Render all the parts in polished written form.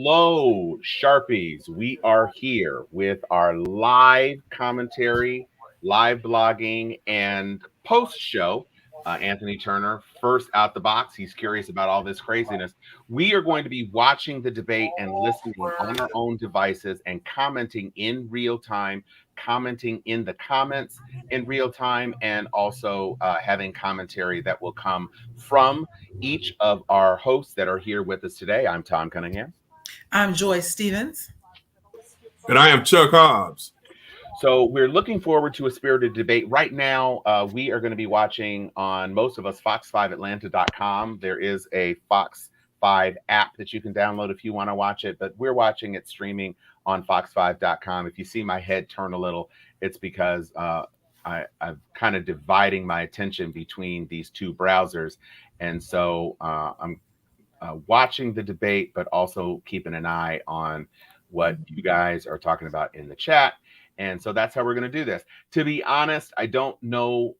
Hello, Sharpies. We are here with our live commentary, live blogging, and post show. Anthony Turner, first out the box. He's curious about all this craziness. We are going to be watching the debate and listening on our own devices and commenting in real time, commenting in the comments in real time, and also having commentary that will come from each of our hosts that are here with us today. I'm Tom Cunningham. I'm Joyce Stevens. And I am Chuck Hobbs. So we're looking forward to a spirited debate. Right now, we are going to be watching on most of us fox5atlanta.com. There is a Fox 5 app that you can download if you want to watch it, but we're watching it streaming on fox5.com. If you see my head turn a little, it's because I'm kind of dividing my attention between these two browsers. And so I'm watching the debate, but also keeping an eye on what you guys are talking about in the chat. And so that's how we're going to do this. To be honest, I don't know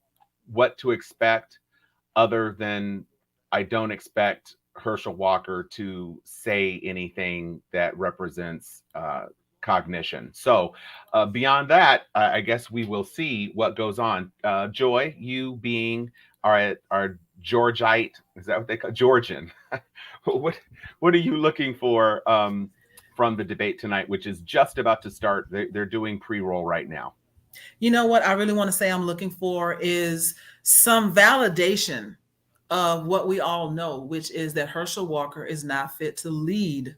what to expect other than I don't expect Herschel Walker to say anything that represents cognition. So beyond that, I guess we will see what goes on. Joy, you being our Georgite, is that what they call Georgian? what are you looking for from the debate tonight, which is just about to start? They're doing pre-roll right now. You know what I really want to say I'm looking for is some validation of what we all know, which is that Herschel Walker is not fit to lead.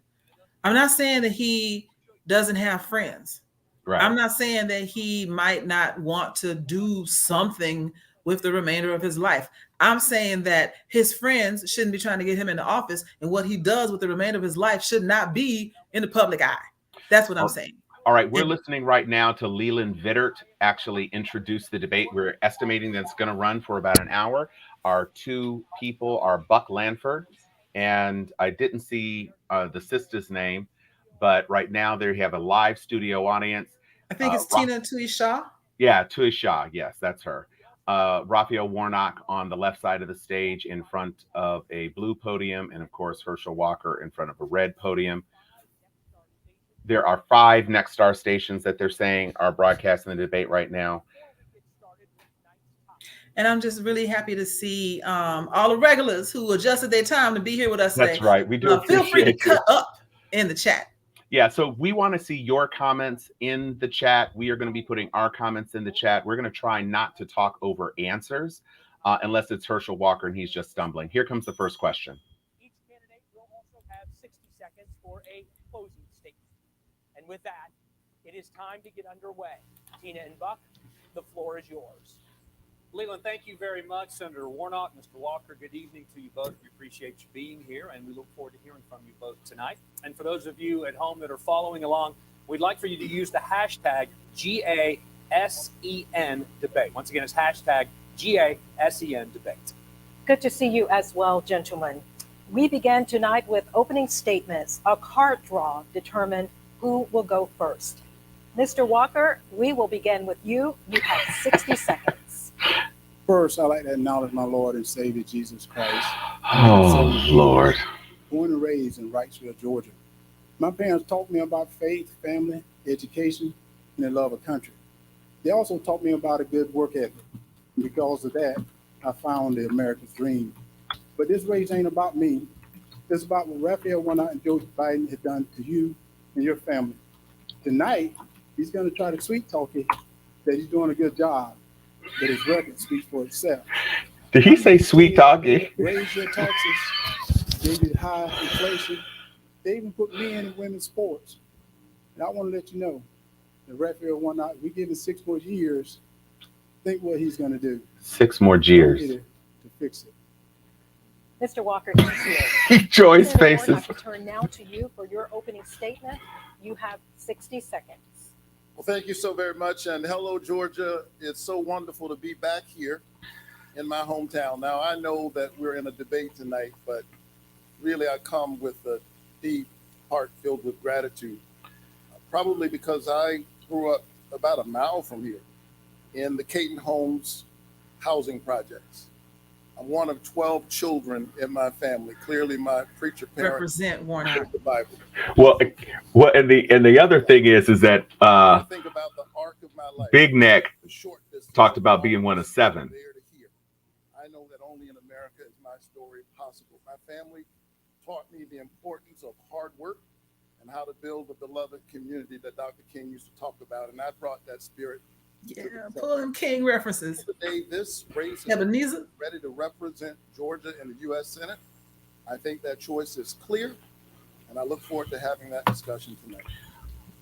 I'm not saying that he doesn't have friends. Right. I'm not saying that he might not want to do something with the remainder of his life. I'm saying that his friends shouldn't be trying to get him into office, and what he does with the remainder of his life should not be in the public eye. That's what I'm saying. All right, we're listening right now to Leland Vittert actually introduce the debate. We're estimating that it's going to run for about an hour. Our two people are Buck Lanford, and I didn't see the sister's name, but right now they have a live studio audience. I think it's Tina Tui Shaw. Yeah, Tui Shaw. Yes, that's her. Raphael Warnock on the left side of the stage in front of a blue podium, and of course Herschel Walker in front of a red podium. There are 5 Next Star stations that they're saying are broadcasting the debate right now. And I'm just really happy to see all the regulars who adjusted their time to be here with us today. That's right. We do feel free to cut up in the chat. Yeah, so we want to see your comments in the chat. We are going to be putting our comments in the chat. We're going to try not to talk over answers unless it's Herschel Walker and he's just stumbling. Here comes the first question. Each candidate will also have 60 seconds for a closing statement. And with that, it is time to get underway. Tina and Buck, the floor is yours. Leland, thank you very much. Senator Warnock, Mr. Walker, good evening to you both. We appreciate you being here, and we look forward to hearing from you both tonight. And for those of you at home that are following along, we'd like for you to use the hashtag GASEN debate. Once again, it's hashtag GASEN debate. Good to see you as well, gentlemen. We began tonight with opening statements. A card draw determined who will go first. Mr. Walker, we will begin with you. You have 60 seconds. First, I'd like to acknowledge my Lord and Savior, Jesus Christ. Oh, Lord. Born and raised in Wrightsville, Georgia. My parents taught me about faith, family, education, and the love of country. They also taught me about a good work ethic. And because of that, I found the American dream. But this race ain't about me. It's about what Raphael Warnock and Joe Biden have done to you and your family. Tonight, he's going to try to sweet talk you that he's doing a good job, but his record speaks for itself. Did he say sweet talking? Raise your taxes, gave you high inflation. They even put men in women's sports. And I want to let you know that Raphael Warnock, we give him 6 more years. Think what he's going to do. 6 more years. To fix it. Mr. Walker, he's here. Joy's faces. I'd like to turn now to you for your opening statement. You have 60 seconds. Well, thank you so very much. And hello, Georgia. It's so wonderful to be back here in my hometown. Now, I know that we're in a debate tonight, but really I come with a deep heart filled with gratitude, probably because I grew up about a mile from here in the Caton Homes housing projects. I'm one of 12 children in my family. Clearly, my preacher parents Represent Warnock. the Bible. Well, and the other thing is that When I think about the arc of my life, Big Neck the short distance talked of about long being one of distance 7. from there to here. I know that only in America is my story possible. My family taught me the importance of hard work and how to build the beloved community that Dr. King used to talk about, and I brought that spirit. Yeah, pull them King references. Today, this race is Ebenezer. ready to represent Georgia in the U.S. Senate. I think that choice is clear, and I look forward to having that discussion tonight.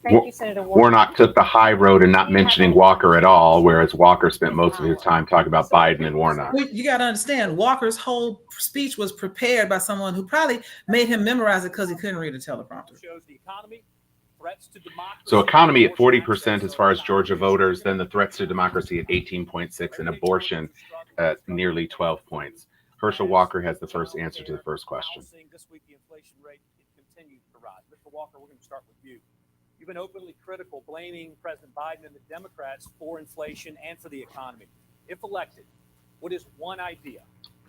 Thank you, Senator Warnock took the high road and not mentioning Walker at all, whereas Walker spent most of his time talking about Biden and Warnock. You got to understand, Walker's whole speech was prepared by someone who probably made him memorize it because he couldn't read a teleprompter. Shows the economy, threats to democracy. So economy at 40% as far as Georgia voters, then the threats to democracy at 18.6, and abortion at nearly 12 points. Herschel Walker has the first answer to the first question. This week, the inflation rate continues to rise. Mr. Walker, we're going to start with you. You've been openly critical, blaming President Biden and the Democrats for inflation and for the economy. If elected, what is one idea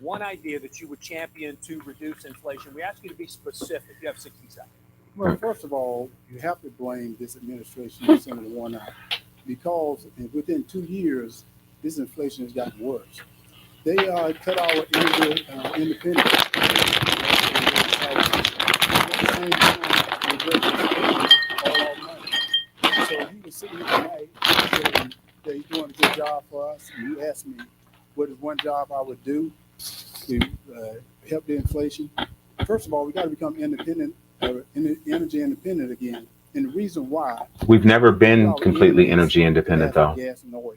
that you would champion to reduce inflation? We ask you to be specific. You have 60 seconds. Well, first of all, you have to blame this administration and Senator Warnock because within 2 years, this inflation has gotten worse. They cut our energy independence. So he was sitting here tonight saying that he's doing a good job for us. And he asked me what is one job I would do to help the inflation. First of all, we got to become independent. Energy independent again, and the reason why we've never been completely energy independent, though. Gas and oil,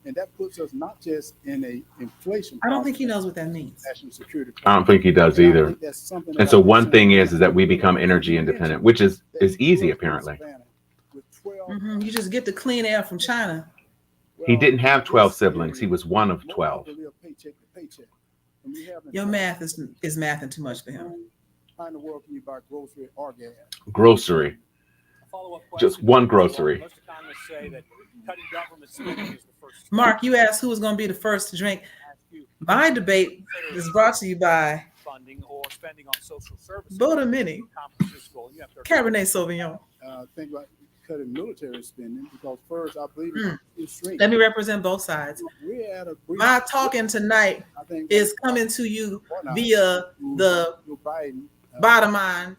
and that puts us not just in a inflation. I don't think he knows what that means. National security. I don't think he does either. And so one thing is that we become energy independent, which is easy apparently. You just get the clean air from China. He didn't have 12 siblings. He was one of 12. Your math is mathing too much for him. How in the world can you buy grocery or gas? Grocery. Just one grocery. Most economists say that cutting government spending is the first. Mark, you asked who was going to be the first to drink. My debate is brought to you by funding or spending on social services. Boda Mini, Cabernet Sauvignon. Think about cutting military spending because first I believe it's strength. Let me represent both sides. My talking tonight is coming to you via the bottom line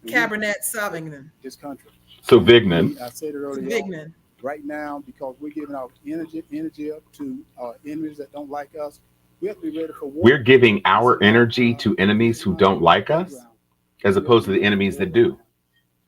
Cabernet Sauvignon. This country. So Vignan. I said it earlier. Vignan. Right now, because we're giving our energy up to our enemies that don't like us, we have to be ready for war. We're giving our energy to enemies who don't like us, as opposed to the enemies that do.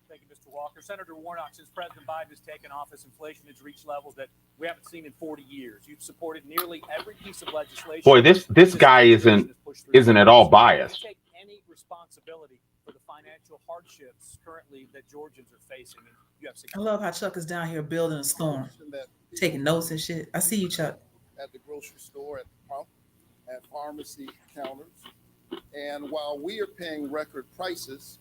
Thank you, Mr. Walker. Senator Warnock, since President Biden has taken office, inflation has reached levels that we haven't seen in 40 years. You've supported nearly every piece of legislation. Boy, this guy isn't at all biased. Take any responsibility for the financial hardships currently that Georgians are facing. And you have I love how Chuck is down here building a storm, taking notes and shit. I see you, Chuck. At the grocery store, at the pump, at pharmacy counters. And while we are paying record prices,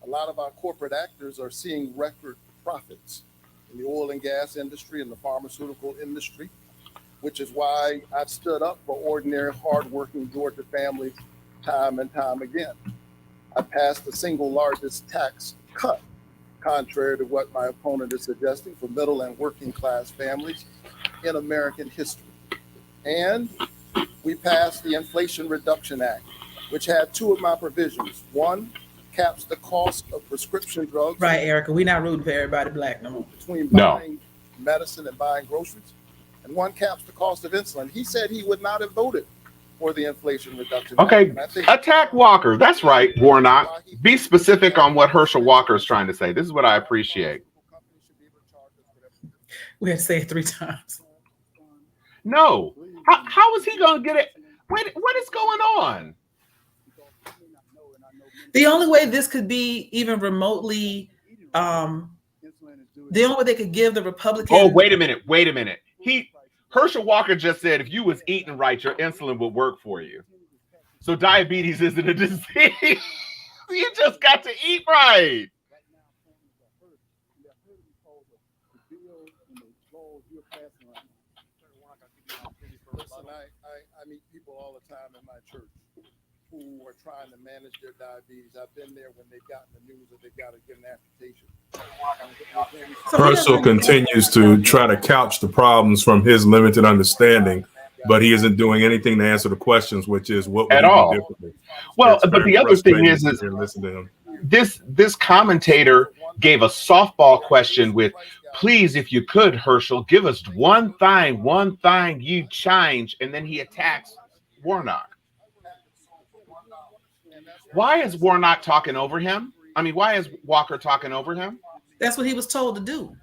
a lot of our corporate actors are seeing record profits in the oil and gas industry and the pharmaceutical industry, which is why I've stood up for ordinary, hardworking Georgia families time and time again. I passed the single largest tax cut, contrary to what my opponent is suggesting, for middle and working class families in American history. And we passed the Inflation Reduction Act, which had two of my provisions. One, caps the cost of prescription drugs. Right, Erica. We're not rooting for everybody black no more. Between buying medicine and buying groceries. And one caps the cost of insulin. He said he would not have voted for the Inflation Reduction Act. Okay, attack Walker. That's right, Warnock. Be specific on what Herschel Walker is trying to say. This is what I appreciate. We had to say it 3 times. No. How is he going to get it? What is going on? The only way this could be even remotely, the only way they could give the Republicans. Oh, wait a minute. Herschel Walker just said if you was eating right, your insulin would work for you. So diabetes isn't a disease. You just got to eat right. I'll give you an opportunity for Listen, rebuttal. I meet people all the time in my church who are trying to manage their diabetes. I've been there when they've gotten the news that they've got to get an amputation. So he Herschel doesn't- continues to try to couch the problems from his limited understanding, but he isn't doing anything to answer the questions, which is what would At he all. do differently? Well, It's but very the other thing frustrating is to sit here and listen to him. this commentator gave a softball question with, please, if you could, Herschel, give us one thing you change, and then he attacks Warnock. Why is Warnock talking over him? I mean, why is Walker talking over him? That's what he was told to do.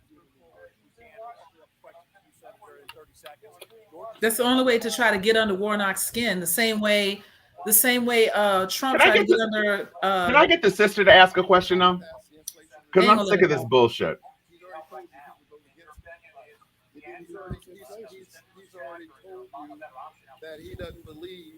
That's the only way to try to get under Warnock's skin. The same way Trump tried to get under. Can I get the sister to ask a question now? Because I'm sick of this bullshit. He's already told you that he doesn't believe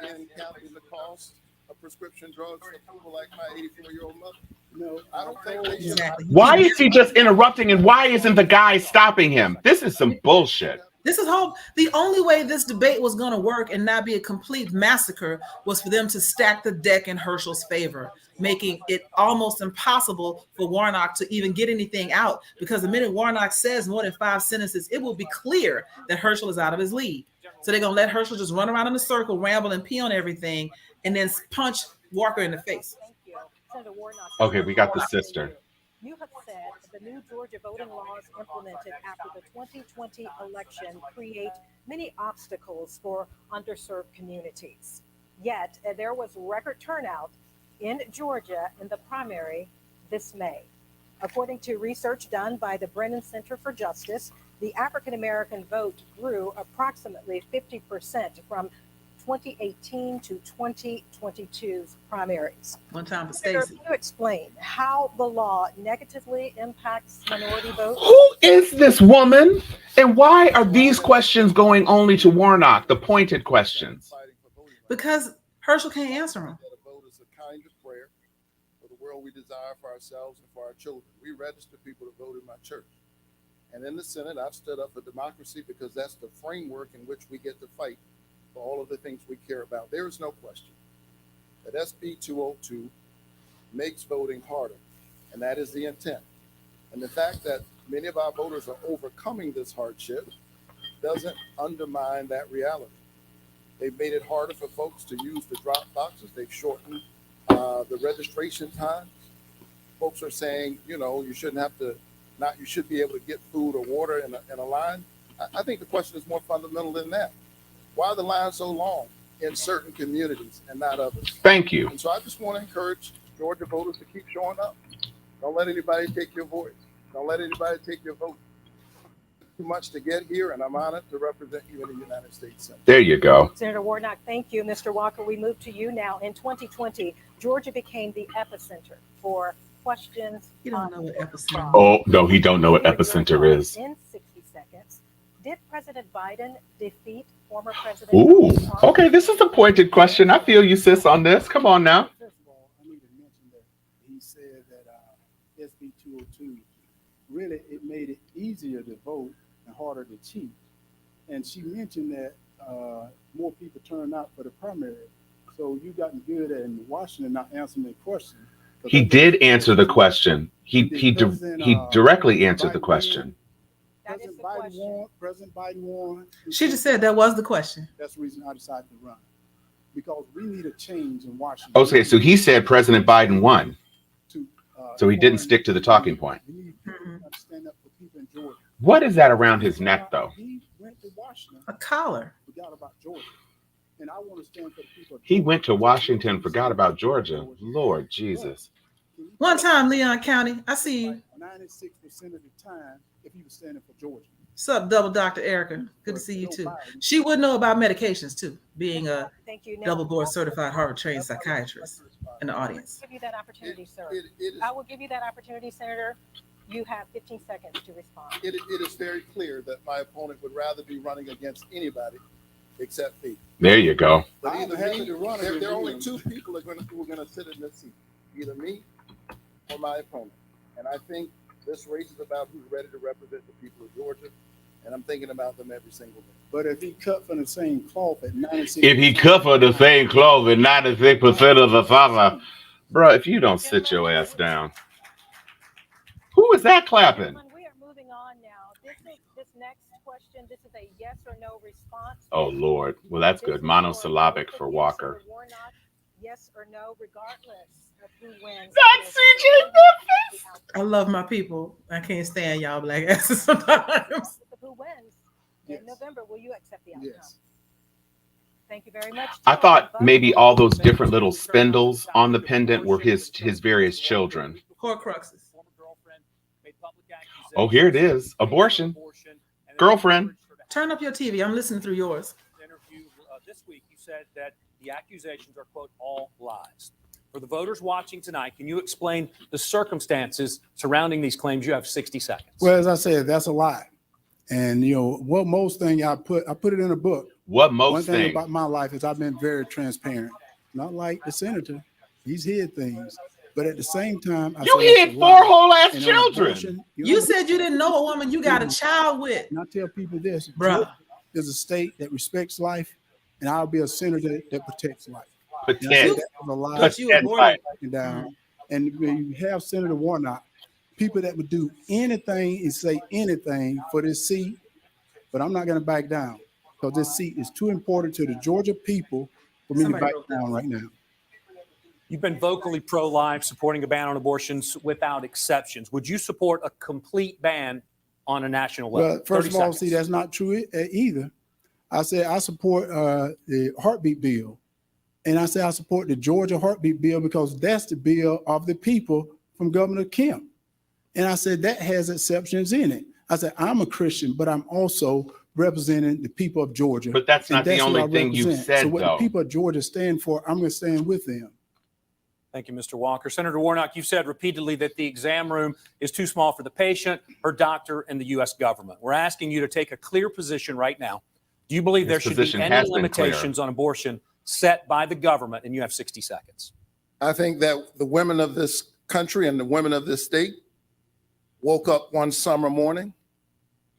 in capping the cost of prescription drugs for people like my 84-year-old mother. No, I don't think they should. Exactly. Why is he just interrupting, and why isn't the guy stopping him? This is some bullshit. This is the only way this debate was going to work and not be a complete massacre was for them to stack the deck in Herschel's favor, making it almost impossible for Warnock to even get anything out, because the minute Warnock says more than 5 sentences, it will be clear that Herschel is out of his league. So they're going to let Herschel just run around in a circle, ramble and pee on everything, and then punch Walker in the face. Thank you. Senator Warnock. Okay, we got the sister. You have said the new Georgia voting laws implemented after the 2020 election create many obstacles for underserved communities. Yet there was record turnout in Georgia in the primary this May. According to research done by the Brennan Center for Justice, the African American vote grew approximately 50% from 2018 to 2022's primaries. One time for Senator, Stacey. can you explain how the law negatively impacts minority votes? Who is this woman? And why are these questions going only to Warnock, the pointed questions? Because Herschel can't answer them. That a vote is a kind of prayer for the world we desire for ourselves and for our children. We register people to vote in my church. And in the Senate, I've stood up for democracy because that's the framework in which we get to fight for all of the things we care about. There is no question that SB 202 makes voting harder, and that is the intent. And the fact that many of our voters are overcoming this hardship doesn't undermine that reality. They've made it harder for folks to use the drop boxes. They've shortened the registration times. Folks are saying, you shouldn't have to, you should be able to get food or water in a line. I think the question is more fundamental than that. Why are the lines so long in certain communities and not others? Thank you. And so I just want to encourage Georgia voters to keep showing up. Don't let anybody take your voice. Don't let anybody take your vote. Too much to get here, and I'm honored to represent you in the United States Senate. There you go. Senator Warnock, thank you. Mr. Walker, we move to you now. In 2020, Georgia became the epicenter for questions. You don't know what epicenter is. Oh, no, he don't know what epicenter is. In 60 seconds, did President Biden defeat former President Ooh, Trump? okay, this is a pointed question. I feel you, sis, on this. Come on now. First of all, I need to mention that he said that SB 202 really it made it easier to vote and harder to cheat. And she mentioned that more people turned out for the primary. So you gotten good at in Washington not answering the question. He did answer the question. He directly answered the question. That is the President Biden won. She just said that was the question. That's the reason I decided to run. Because we need a change in Washington. Okay, so he said President Biden won. So he didn't stick to the talking point. We need people to stand up for people in Georgia. What is that around his neck, though? He went to Washington. A collar. Forgot about Georgia. And I want to stand for the people. He went to Washington, forgot about Georgia. Lord Jesus. One time, Leon County. I see you. 96% of the time, if he was standing for Georgia. What's up, Double Dr. Erica? Good to see you too. She would know about medications too, being a Thank you. Now, double board certified Harvard trained psychiatrist in the audience. I'll give you that opportunity, sir. It is, I will give you that opportunity, Senator. You have 15 seconds to respond. it is very clear that my opponent would rather be running against anybody except me. There you go. But I'm either happy me, to run there against are only you. two people who are going to sit in this seat, either me or my opponent. And I think this race is about who's ready to represent the people of Georgia and I'm thinking about them every single day. But if he cut from the same cloth at 96%. If he cut for the same cloth at 96% of the father, bro, if you don't sit your ass down. Who is that clapping? Gentlemen, we are moving on now. This next question, this is a yes or no response. Oh, Lord. Well, that's good. Monosyllabic for Walker. Warnock, yes or no, regardless of who wins. Not CJ Memphis. I love my people. I can't stand y'all black asses sometimes. Who wins Yes. in November? Will you accept the outcome? Yes. Thank you very much. I thought maybe all those different little spindles on the pendant were his various children. Horcruxes. Oh, here it is. Abortion. Girlfriend. Turn up your TV. I'm listening through yours. Interview this week, you said that the accusations are, quote, all lies. For the voters watching tonight, can you explain the circumstances surrounding these claims? You have 60 seconds. Well, as I said, that's a lie. And what most thing I put it in a book. What One most thing thing? about my life is I've been very transparent. Not like the senator. He's hid things. But at the same time, You hid 4 whole ass children. Abortion, You said you didn't know a woman you got a child with. And I tell people this, Bruh. There's a state that respects life, and I'll be a senator that protects life. And I said Protect. that was a lie. Protect you aborted. life. Down. And when you have Senator Warnock, people that would do anything and say anything for this seat, but I'm not going to back down because this seat is too important to the Georgia people for me Somebody to back wrote that. down right now. You've been vocally pro-life, supporting a ban on abortions without exceptions. Would you support a complete ban on a national level? Well, first 30 of all, seconds. see, that's not true either. I said I support the heartbeat bill. And I say I support the Georgia heartbeat bill because that's the bill of the people from Governor Kemp. And I said that has exceptions in it. I said I'm a Christian, but I'm also representing the people of Georgia. But that's And not the who only I thing you represent. said, So what though. the people of Georgia stand for, I'm going to stand with them. Thank you, Mr. Walker. Senator Warnock, you've said repeatedly that the exam room is too small for the patient, her doctor, and the U.S. government. We're asking you to take a clear position right now. Do you believe there His should be position any has been limitations on abortion set by the government? And you have 60 seconds. I think that the women of this country and the women of this state woke up one summer morning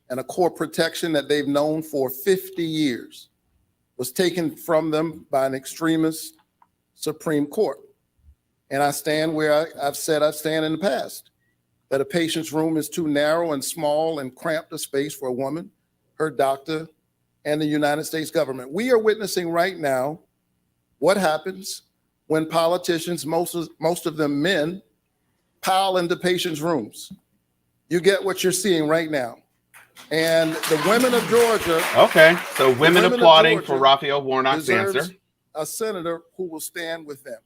and a core protection that they've known for 50 years was taken from them by an extremist Supreme Court. And I stand where I've said I stand in the past, that a patient's room is too narrow and small and cramped a space for a woman, her doctor, and the United States government. We are witnessing right now what happens when politicians, most of them men, pile into patients' rooms. You get what you're seeing right now. And the women of Georgia. Okay, so women of applauding Georgia for Raphael Warnock's deserves answer. a senator who will stand with them.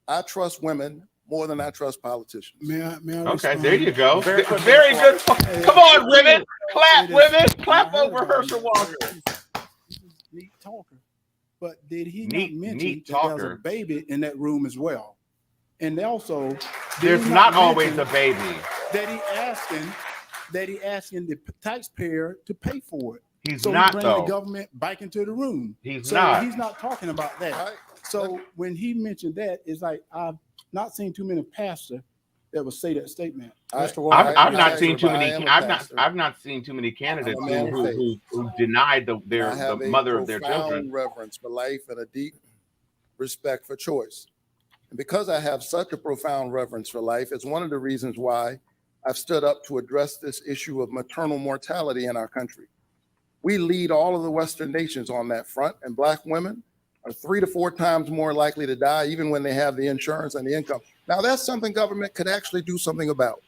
I trust women more than I trust politicians. May I Okay, respond? there you go. Very Very, quick. good. Come on, women. Clap, women. Clap over Herschel Walker. He's a neat talker. But did he Neat- not mention neat that there's talker. a baby in that room as well? And also, did There's he not always mention a baby. that he asking the taxpayer to pay for it. He's So not, he bring though. the government back into the room. He's So not. he's not talking about that. All right. So when he mentioned that, it's like I've not seen too many pastors that would say that statement. Mr. Warnock, I've I- not I- seen too I many. am a I've pastor. not seen too many candidates I'm a man of who denied I the have a mother of their profound children. reverence for life and a deep respect for choice. And because I have such a profound reverence for life, it's one of the reasons why I've stood up to address this issue of maternal mortality in our country. We lead all of the Western nations on that front, and Black women are 3 to 4 times more likely to die, even when they have the insurance and the income. Now, that's something government could actually do something about.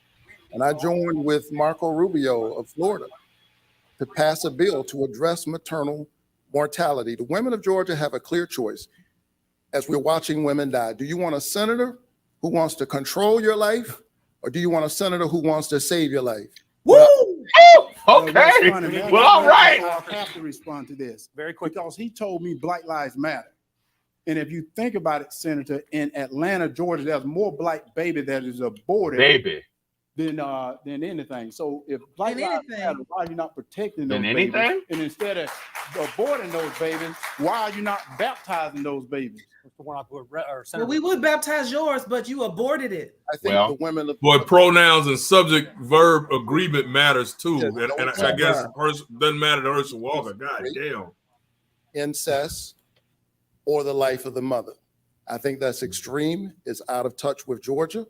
And I joined with Marco Rubio of Florida to pass a bill to address maternal mortality. The women of Georgia have a clear choice as we're watching women die. Do you want a senator who wants to control your life, or do you want a senator who wants to save your life? Woo! Okay. What's funny, man, Well, all right. I have to respond to this very quick. because he told me Black Lives Matter. And if you think about it, Senator, in Atlanta, Georgia, there's more Black baby that is aborted Baby. than anything. So if Black Than Lives anything. Matter, why are you not protecting those Than babies? anything? And instead of aborting those babies, why are you not baptizing those babies? Mr. Warnock, or Well, Senator. we would baptize yours, but you aborted it. I think Well, the women of Boy, pronouns and subject verb agreement matters too. Yes. And I guess doesn't matter to Herschel Walker. God damn. incest or the life of the mother. I think that's extreme. It's out of touch with Georgia.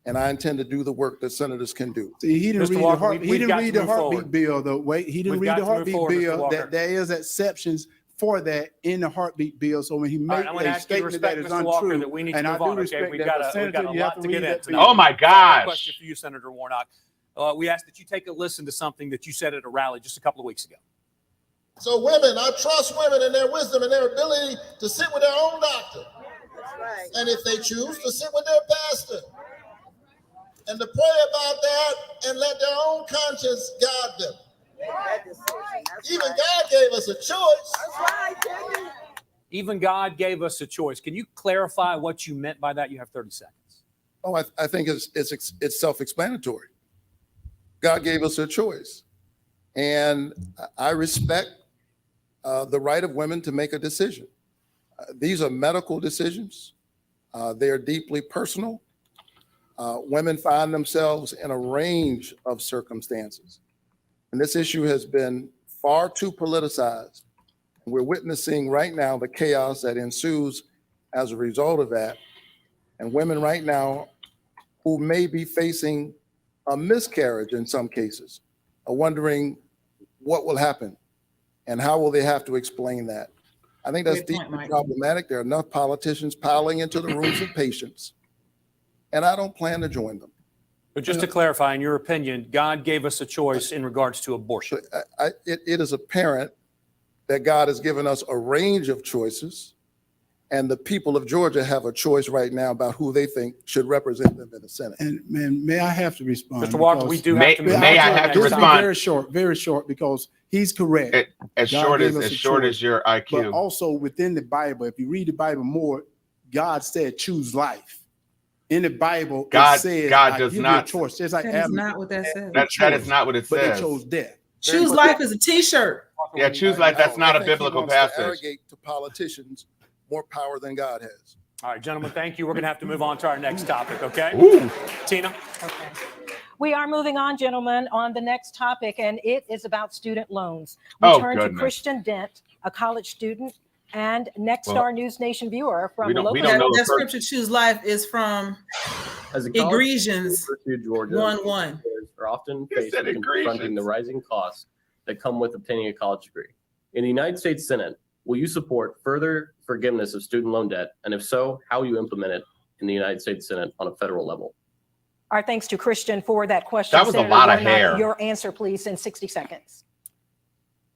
And I intend to do the work that senators can do. See, he didn't Mr. read Walker, the heart, he we've didn't got read to the move heartbeat forward. bill though. Wait, he didn't We've read got the to move heartbeat forward, Mr. bill Walker. that there is exceptions for that in the heartbeat bill. So when he All made right, I'm going to a ask you to statement that respect is Mr. Walker untrue, that we need to and I move do on. Okay, respect we've that, got but a Senator, lot you have to to get read that into. bill. Oh my I have a gosh. question for you, Senator Warnock. We asked that you take a listen to something that you said at a rally just a couple of weeks ago. So women, I trust women and their wisdom and their ability to sit with their own doctor. That's right. And if they choose to sit with their pastor and to pray about that and let their own conscience guide them. Even God gave us a choice. That's right. Even God gave us a choice. Can you clarify what you meant by that? You have 30 seconds. Oh, I think it's self-explanatory. God gave us a choice. And I respect the right of women to make a decision. These are medical decisions. They are deeply personal. Women find themselves in a range of circumstances. And this issue has been far too politicized. We're witnessing right now the chaos that ensues as a result of that. And women right now who may be facing a miscarriage in some cases are wondering what will happen and how will they have to explain that. I think that's Great point, deeply Mike. problematic. There are enough politicians piling into the rooms of patients, and I don't plan to join them. But just to clarify, in your opinion, God gave us a choice in regards to abortion. It is apparent that God has given us a range of choices, and the people of Georgia have a choice right now about who they think should represent them in the Senate. And may I have to respond? Mr. Walker, we do have to move on. May I have to Just be respond? very short, because he's correct. As God short gave as us a short choice. as your But IQ. also within the Bible, if you read the Bible more, God said choose life. In the Bible, God- it says God I does give not- you a choice. Just like That is Adam, not what that says. That is not what it but they says. chose death. Choose life is a T-shirt. Yeah, choose life. That's not a I think he biblical wants to passage. arrogate to politicians more power than God has. All right, gentlemen, thank you. We're going to have to move on to our next topic, okay? Ooh. Tina? We are moving on, gentlemen, on the next topic, and it is about student loans. We Oh, turn to goodness. Christian Dent, a college student and Next Well, Star News Nation viewer from we don't local. know the That first- scripture, choose life, is from As a college Ephesians University of Georgia, 1:1. employers are often You faced said with confronting Ephesians. the rising costs that come with obtaining a college degree. In the United States Senate, will you support further forgiveness of student loan debt? And if so, how will you implement it in the United States Senate on a federal level? Our thanks to Christian for that question. That was a Senator lot of Warnock, hair. Your answer, please, in 60 seconds.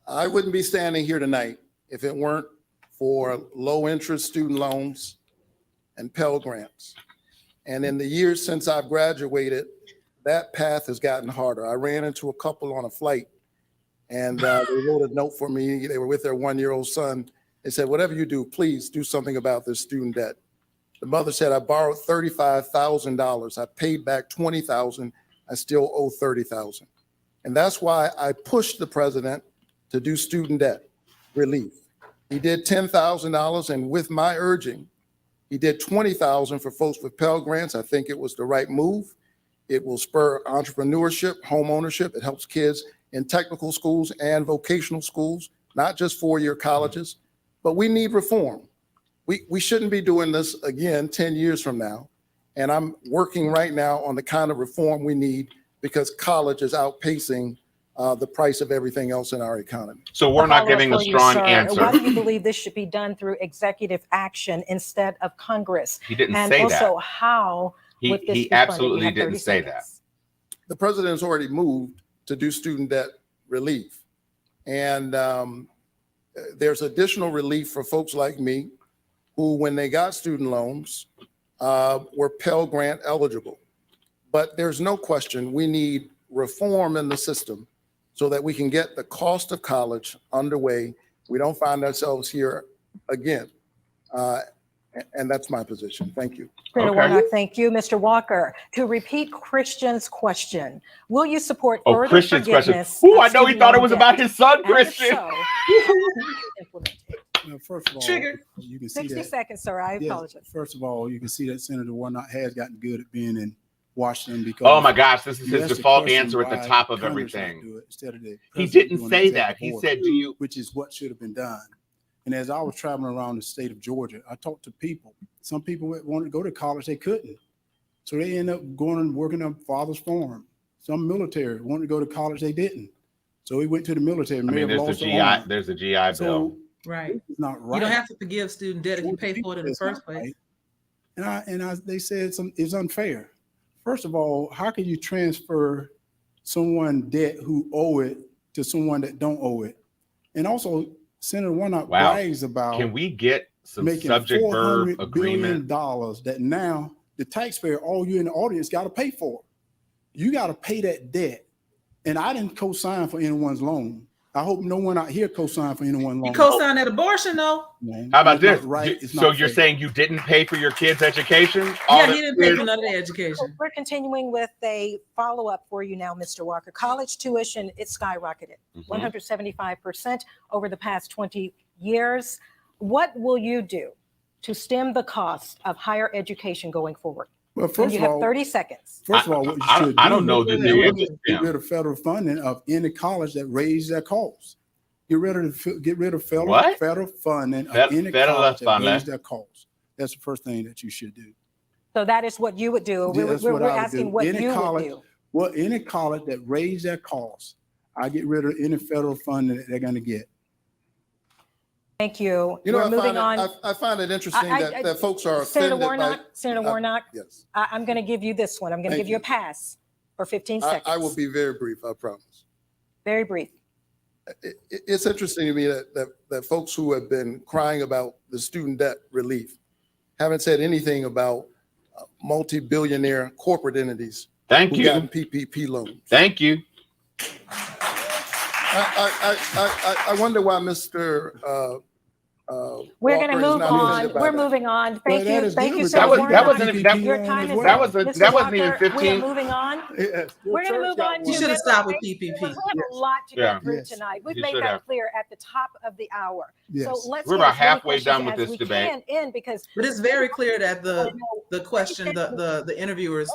I wouldn't be standing here tonight if it weren't for low interest student loans and Pell Grants. And in the years since I've graduated, that path has gotten harder. I ran into a couple on a flight, and they wrote a note for me. They were with their 1-year-old son. They said, whatever you do, please do something about this student debt. The mother said, I borrowed $35,000. I paid back $20,000. I still owe $30,000. And that's why I pushed the president to do student debt relief. He did $10,000, and with my urging, he did $20,000 for folks with Pell Grants. I think it was the right move. It will spur entrepreneurship, home ownership. It helps kids in technical schools and vocational schools, not just four-year colleges. But we need reform. We shouldn't be doing this again 10 years from now. And I'm working right now on the kind of reform we need, because college is outpacing the price of everything else in our economy. So we're not giving a strong Why answer. do you believe this should be done through executive action instead of Congress? He didn't And say also, that. how would this He be funded? absolutely You have didn't 30 say seconds. The president has already moved to do student debt relief. And there's additional relief for folks like me who, when they got student loans, were Pell Grant eligible. But there's no question we need reform in the system so that we can get the cost of college underway. We don't find ourselves here again. And that's my position. Thank you. Senator Okay. Warnock, thank you. Mr. Walker, to repeat Christian's question, will you support Oh, further Christian's question. forgiveness? Ooh, of I know he student thought it loan was debt? about his son, And if Christian. so, implemented. Now, first of all, Trigger. you can see 60 that. seconds, sir. I Yes, apologize. first of all, you can see that Senator Warnock has gotten good at being in Washington because. Oh my gosh, this is you his asked the default question answer at the why top of Congress not everything. do it instead of the He president didn't doing say the that. executive He order, said, "Do you?" which is what should have been done. And as I was traveling around the state of Georgia, I talked to people. Some people wanted to go to college, they couldn't. So they end up going and working on father's farm. Some military wanted to go to college, they didn't. So he went to the military. I mean, there's a GI bill. So Right. it's not right. You don't have to forgive student debt if you pay for it in the It's not first place. right. They said it's unfair. First of all, how can you transfer someone debt who owe it to someone that don't owe it? And also, Senator Warnock brags about Can we get some making subject verb $400 agreement? billion that now the taxpayer, all you in the audience, got to pay for. You got to pay that debt. And I didn't co-sign for anyone's loan. I hope no one out here co-signed for anyone's loan. You co-signed that abortion, though. No, How about it's this? not right. It's So not you're fair. saying you didn't pay for your kids' education? Yeah, he didn't pay for none of the education. We're continuing with a follow-up for you now, Mr. Walker. College tuition, it skyrocketed 175% over the past 20 years. What will you do to stem the cost of higher education going forward? Well, first You of have all, 30 seconds. First of all, what you should I don't know the get rid of federal funding of any college that raise their costs. Get rid of federal funding of any college that raise their costs. That's the first thing that you should do. So that is what you would do. We're asking what you would do. Well, any college that raise their costs, I get rid of any federal funding that they're going to get. Thank you. You know, We're moving on. I find it interesting that folks are Senator offended Warnock, by. Senator Warnock, Yes. I'm going to give you this one. I'm going to give you a pass for 15 seconds. I will be very brief, I promise. Very brief. It's interesting to me that folks who have been crying about the student debt relief haven't said anything about multi-billionaire corporate entities. Thank who you. got PPP loans. Thank you. I wonder why Mr. We're going to move on. We're moving on. Thank you. Thank you, Senator Warnock. Your time is up. That wasn't even 15. We are moving on. We're going to move on to. You should have stopped with PPP. We have a lot to get through tonight. We've made that clear at the top of the hour. So let's. We're about halfway done with this debate. But it's very clear that the question, the interviewers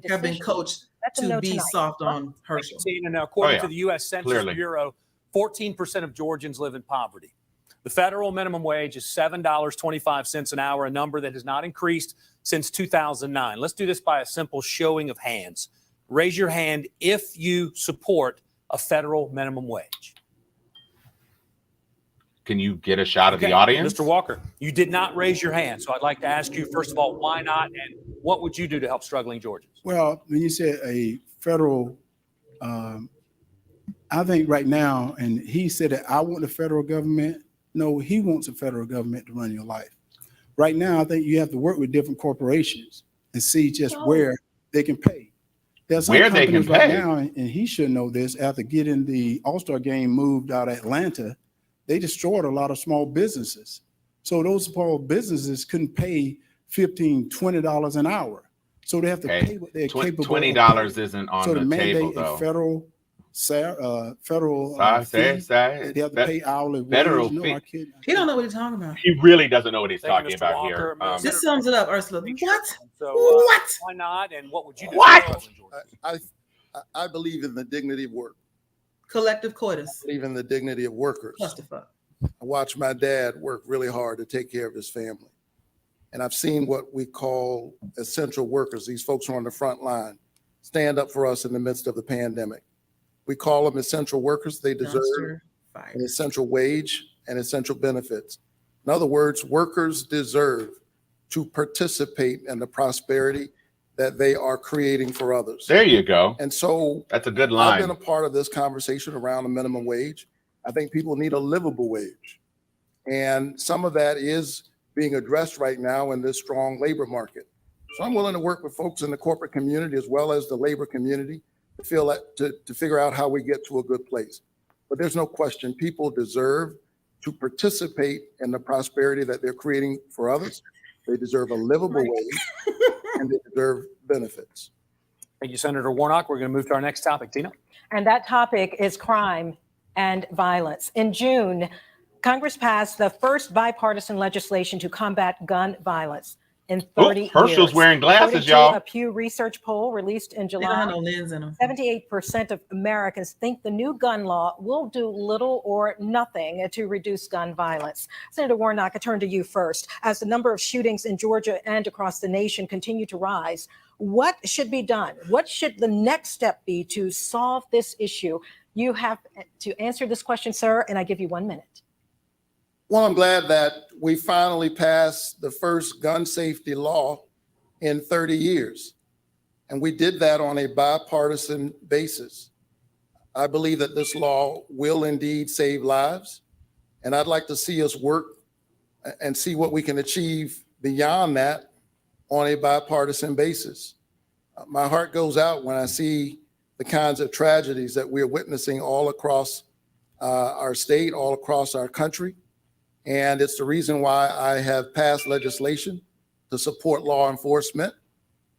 have been coached to be soft on Herschel. And according to the U.S. Census Bureau, 14% of Georgians live in poverty. The federal minimum wage is $7.25 an hour, a number that has not increased since 2009. Let's do this by a simple showing of hands. Raise your hand if you support a federal minimum wage. Can you get a shot of the audience? Mr. Walker, you did not raise your hand. So I'd like to ask you, first of all, why not? And what would you do to help struggling Georgians? Well, when you said a federal, I think right now, and he said that I want the federal government. No, he wants the federal government to run your life. Right now, I think you have to work with different corporations and see just where they can pay. There's some where they can companies right pay now, and he should know this. After getting the All-Star game moved out of Atlanta, they destroyed a lot of small businesses. So those small businesses couldn't pay $15, $20 an hour. So they have to pay what they're capable of. $20 isn't on the table, though. Federal they have to pay hourly federal wage. No, fee. He don't know what he's talking about. He really doesn't know what he's talking about here. This sums it up, Ursula. What? So, what? Why not? And what would you do? What? I believe in the dignity of work. Collective coitus. I believe in the dignity of workers. Clusterfuck. I watched my dad work really hard to take care of his family. And I've seen what we call essential workers, these folks who are on the front line, stand up for us in the midst of the pandemic. We call them essential workers. They deserve an essential wage and essential benefits. In other words, workers deserve to participate in the prosperity that they are creating for others. There you go. And so that's a good line. I've been a part of this conversation around the minimum wage. I think people need a livable wage. And some of that is being addressed right now in this strong labor market. So I'm willing to work with folks in the corporate community as well as the labor community to figure out how we get to a good place. But there's no question people deserve to participate in the prosperity that they're creating for others. They deserve a livable wage and they deserve benefits. Thank you, Senator Warnock. We're going to move to our next topic. Tina? And that topic is crime and violence. In June, Congress passed the first bipartisan legislation to combat gun violence in 30 years. Herschel's wearing glasses, According y'all. to a Pew Research poll released in They don't July, have no lens in them. 78% of Americans think the new gun law will do little or nothing to reduce gun violence. Senator Warnock, I turn to you first. As the number of shootings in Georgia and across the nation continue to rise, what should be done? What should the next step be to solve this issue? You have to answer this question, sir, and I give you 1 minute. Well, I'm glad that we finally passed the first gun safety law in 30 years. And we did that on a bipartisan basis. I believe that this law will indeed save lives. And I'd like to see us work and see what we can achieve beyond that on a bipartisan basis. My heart goes out when I see the kinds of tragedies that we're witnessing all across our state, all across our country. And it's the reason why I have passed legislation to support law enforcement.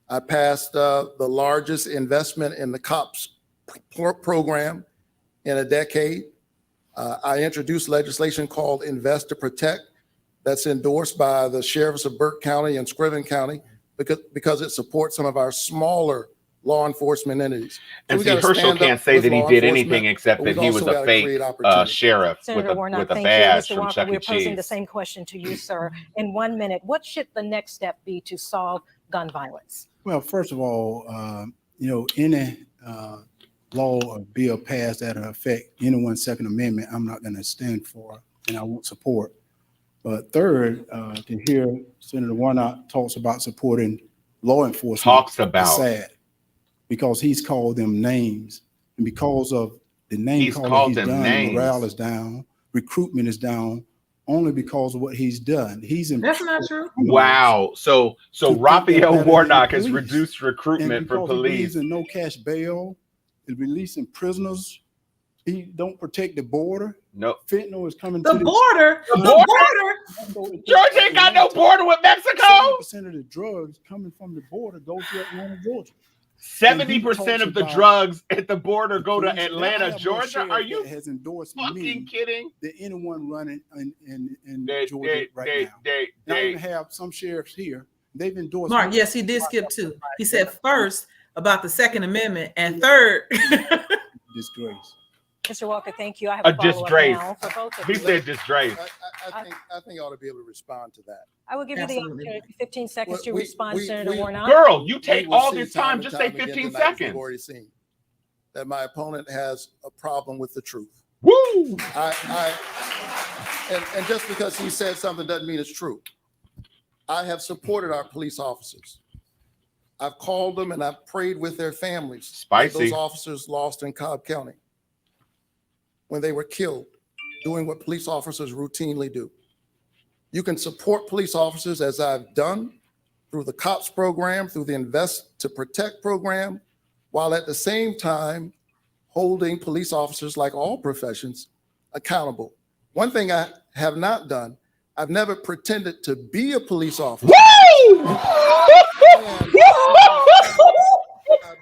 I passed the largest investment in the COPS program in a decade. I introduced legislation called Invest to Protect that's endorsed by the sheriffs of Burke County and Scriven County because it supports some of our smaller law enforcement entities. And see, Herschel can't say that he did anything except that he was a fake sheriff with a badge from Chuck E. We're posing Cheese. the same question to you, sir. In 1 minute, what should the next step be to solve gun violence? Well, first of all, any law or bill passed that affect anyone's Second Amendment, I'm not going to stand for and I won't support. But third, to hear Senator Warnock talks about supporting law enforcement, is sad because he's called them names, and because of the name calling he's done, morale is down, recruitment is down, only because of what he's done. That's not true. Wow. So Raphael Warnock has reduced recruitment for police. And no cash bail, is releasing prisoners. He don't protect the border. No. Fentanyl is coming to the border. The border. Georgia ain't got no border with Mexico. 70% of the drugs coming from the border go to Atlanta, Georgia. 70% of the drugs at the border go to Atlanta, Georgia. Are you has endorsed fucking kidding? That anyone running in Georgia right now. Now you have some sheriffs here. They've endorsed. Mark, yes, he did skip two. He said first about the Second Amendment and third. Disgrace. Mr. Walker, thank you. I have a disgrace. Now for both of he you. Said disgrace. I think I ought to be able to respond to that. I will give you the opportunity, 15 seconds to respond, Senator Warnock. Girl, you take all this time. Just say 15 seconds. We've already seen that my opponent has a problem with the truth. Woo! And just because he said something doesn't mean it's true. I have supported our police officers. I've called them and I've prayed with their families. Spicy. Those officers lost in Cobb County when they were killed, doing what police officers routinely do. You can support police officers as I've done through the COPS program, through the Invest to Protect program, while at the same time holding police officers, like all professions, accountable. One thing I have not done, I've never pretended to be a police officer. Woo! I've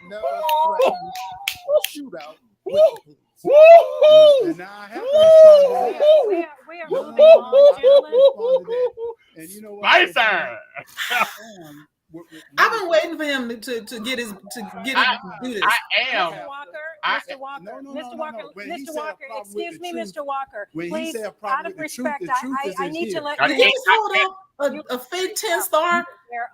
never threatened a shootout with the police. And now I have to respond to that. We are moving on, gentlemen. And you know what? I've been waiting for him to do this. I am. Mr. Walker, excuse me, Mr. Walker. Please, out of respect, I need to let you just hold up a fake 10-star.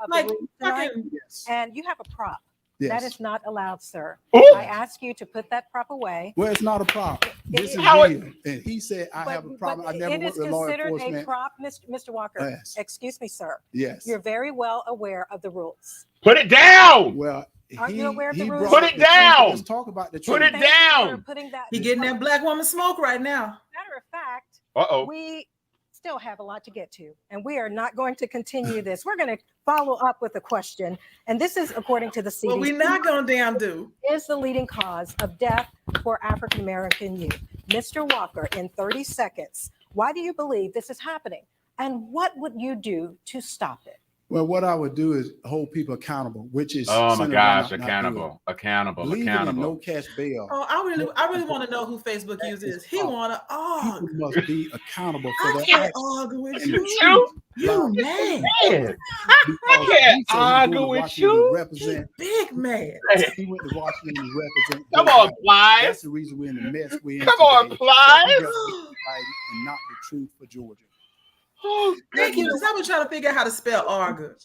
Like fucking. And you have a prop. Yes. That is not allowed, sir. Ooh. I ask you to put that prop away. Well, it's not a problem. This is how real. And he said, I have a problem. I never worked with law enforcement. It is considered a prop, Mr. Walker. Yes. Excuse me, sir. Yes. You're very well aware of the rules. Put it down. Well, Are you aware of the rules? Put it down. Let's talk about the Put truth. it down. He getting that black woman smoke right now. Matter of fact, Uh-oh. we still have a lot to get to, and we are not going to continue this. We're going to follow up with a question, and this is according to the CDC. Well, we're not going to damn do. Is the leading cause of death for African American youth. Mr. Walker, in 30 seconds, why do you believe this is happening, and what would you do to stop it? Well, what I would do is hold people accountable, which is Oh my Senator gosh, Warnock not accountable, accountable, doing. Believing in no accountable. cash bail. Oh, I really want to know who Facebook user is. He want to People argue. must be accountable for I their can't actions. argue with And you. You man. Man, Because I can't he said he's going argue to with Washington to you. He represent. big man. He went to Washington to represent. Come Joe on, Biden. Plies. That's the reason we're in the mess we're in Come on, today. Plies. He represents Biden and not the truth for Georgia. Oh, Thank you. Because I've been trying to figure out how to spell argue.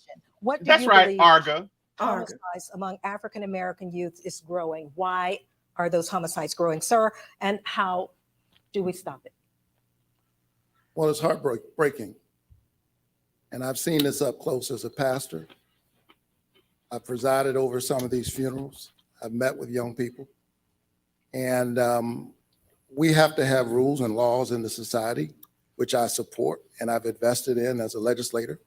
What do that's you right, believe Arga. Argue. homicides among African American youth is growing? Why are those homicides growing, sir? And how do we stop it? Well, it's heartbreaking. And I've seen this up close as a pastor. I've presided over some of these funerals. I've met with young people. And we have to have rules and laws in the society, which I support and I've invested in as a legislator.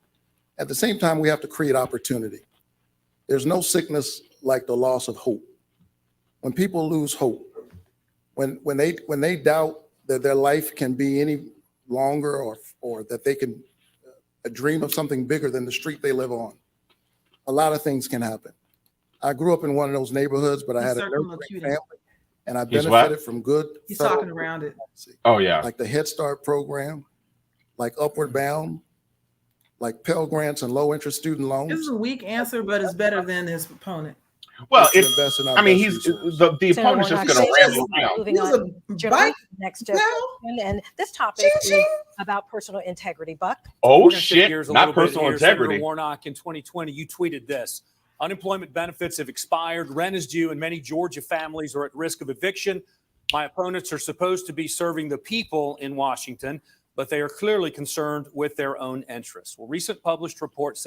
At the same time, we have to create opportunity. There's no sickness like the loss of hope. When people lose hope, when they doubt that their life can be any longer or that they can dream of something bigger than the street they live on, a lot of things can happen. I grew up in one of those neighborhoods, but I had a nurturing family, and I benefited from good. He's talking around it. Oh yeah, like the Head Start program, like Upward Bound, like Pell Grants and low interest student loans. This is a weak answer, but it's better than his opponent. well, It's the best in our I mean, best resource. the opponent's just going to ramble around. Moving This is on. a Gentlemen, bite next now. question, and this topic Ching, is about personal integrity. Buck, Oh We're gonna shift shit, gears a not little bit personal here. Senator integrity. Warnock, in 2020, you tweeted this: unemployment benefits have expired, rent is due, and many Georgia families are at risk of eviction. My opponents are supposed to be serving the people in Washington, but they are clearly concerned with their own interests. Well, recent published reports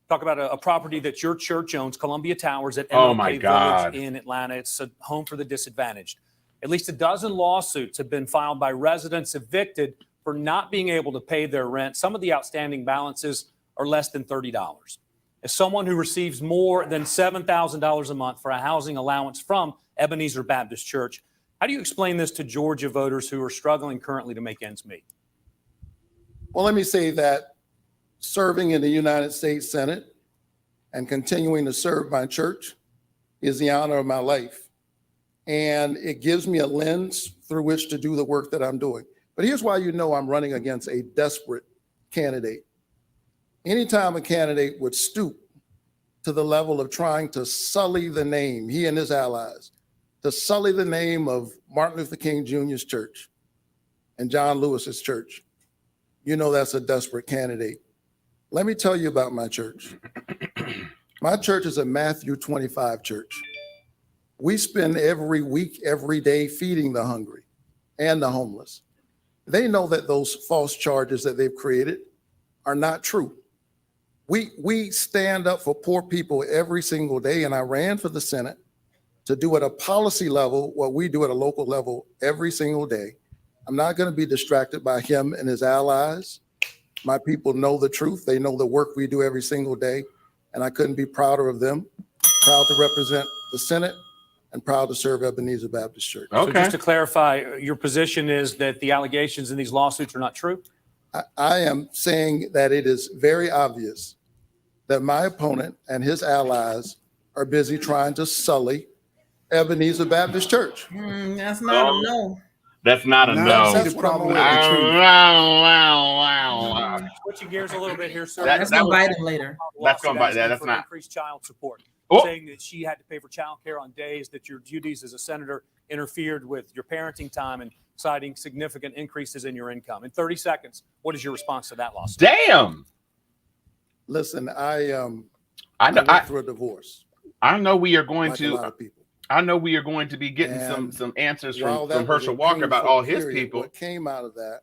talk about a property that your church owns, Columbia Towers at Oh, my MLK God. Village in Atlanta. It's a home for the disadvantaged. At least a dozen lawsuits have been filed by residents evicted for not being able to pay their rent. Some of the outstanding balances are less than $30. As someone who receives more than $7,000 a month for a housing allowance from Ebenezer Baptist Church, how do you explain this to Georgia voters who are struggling currently to make ends meet? Well, let me say that serving in the United States Senate and continuing to serve my church is the honor of my life. And it gives me a lens through which to do the work that I'm doing. But here's why you know I'm running against a desperate candidate. Anytime a candidate would stoop to the level of trying to sully the name, he and his allies, to sully the name of Martin Luther King Jr.'s church and John Lewis's church, you know that's a desperate candidate. Let me tell you about my church. My church is a Matthew 25 church. We spend every week, every day feeding the hungry and the homeless. They know that those false charges that they've created are not true. We stand up for poor people every single day, and I ran for the Senate to do at a policy level what we do at a local level every single day. I'm not going to be distracted by him and his allies. My people know the truth. They know the work we do every single day, and I couldn't be prouder of them. Proud to represent the Senate and proud to serve Ebenezer Baptist Church. So Okay. just to clarify, your position is that the allegations in these lawsuits are not true? I am saying that it is very obvious that my opponent and his allies are busy trying to sully Ebenezer Baptist Church. That's not a no. That's not a Now, no. see That's the what I'm problem with aware the of. truth. Wow. Switching gears a little bit here, sir. That- That's that gonna was- bite him later. That's gonna bite- Asking that's for not- increased child support, Oh. saying that she had to pay for child care on days that your duties as a senator interfered with your parenting time, and citing significant increases in your income. In 30 seconds, what is your response to that lawsuit? Damn. Listen, I I know. went through a divorce, I know we are going like a lot to. of people. I know we are going to be getting And some answers While from that was Herschel a Walker about painful all his period, people. what came out of that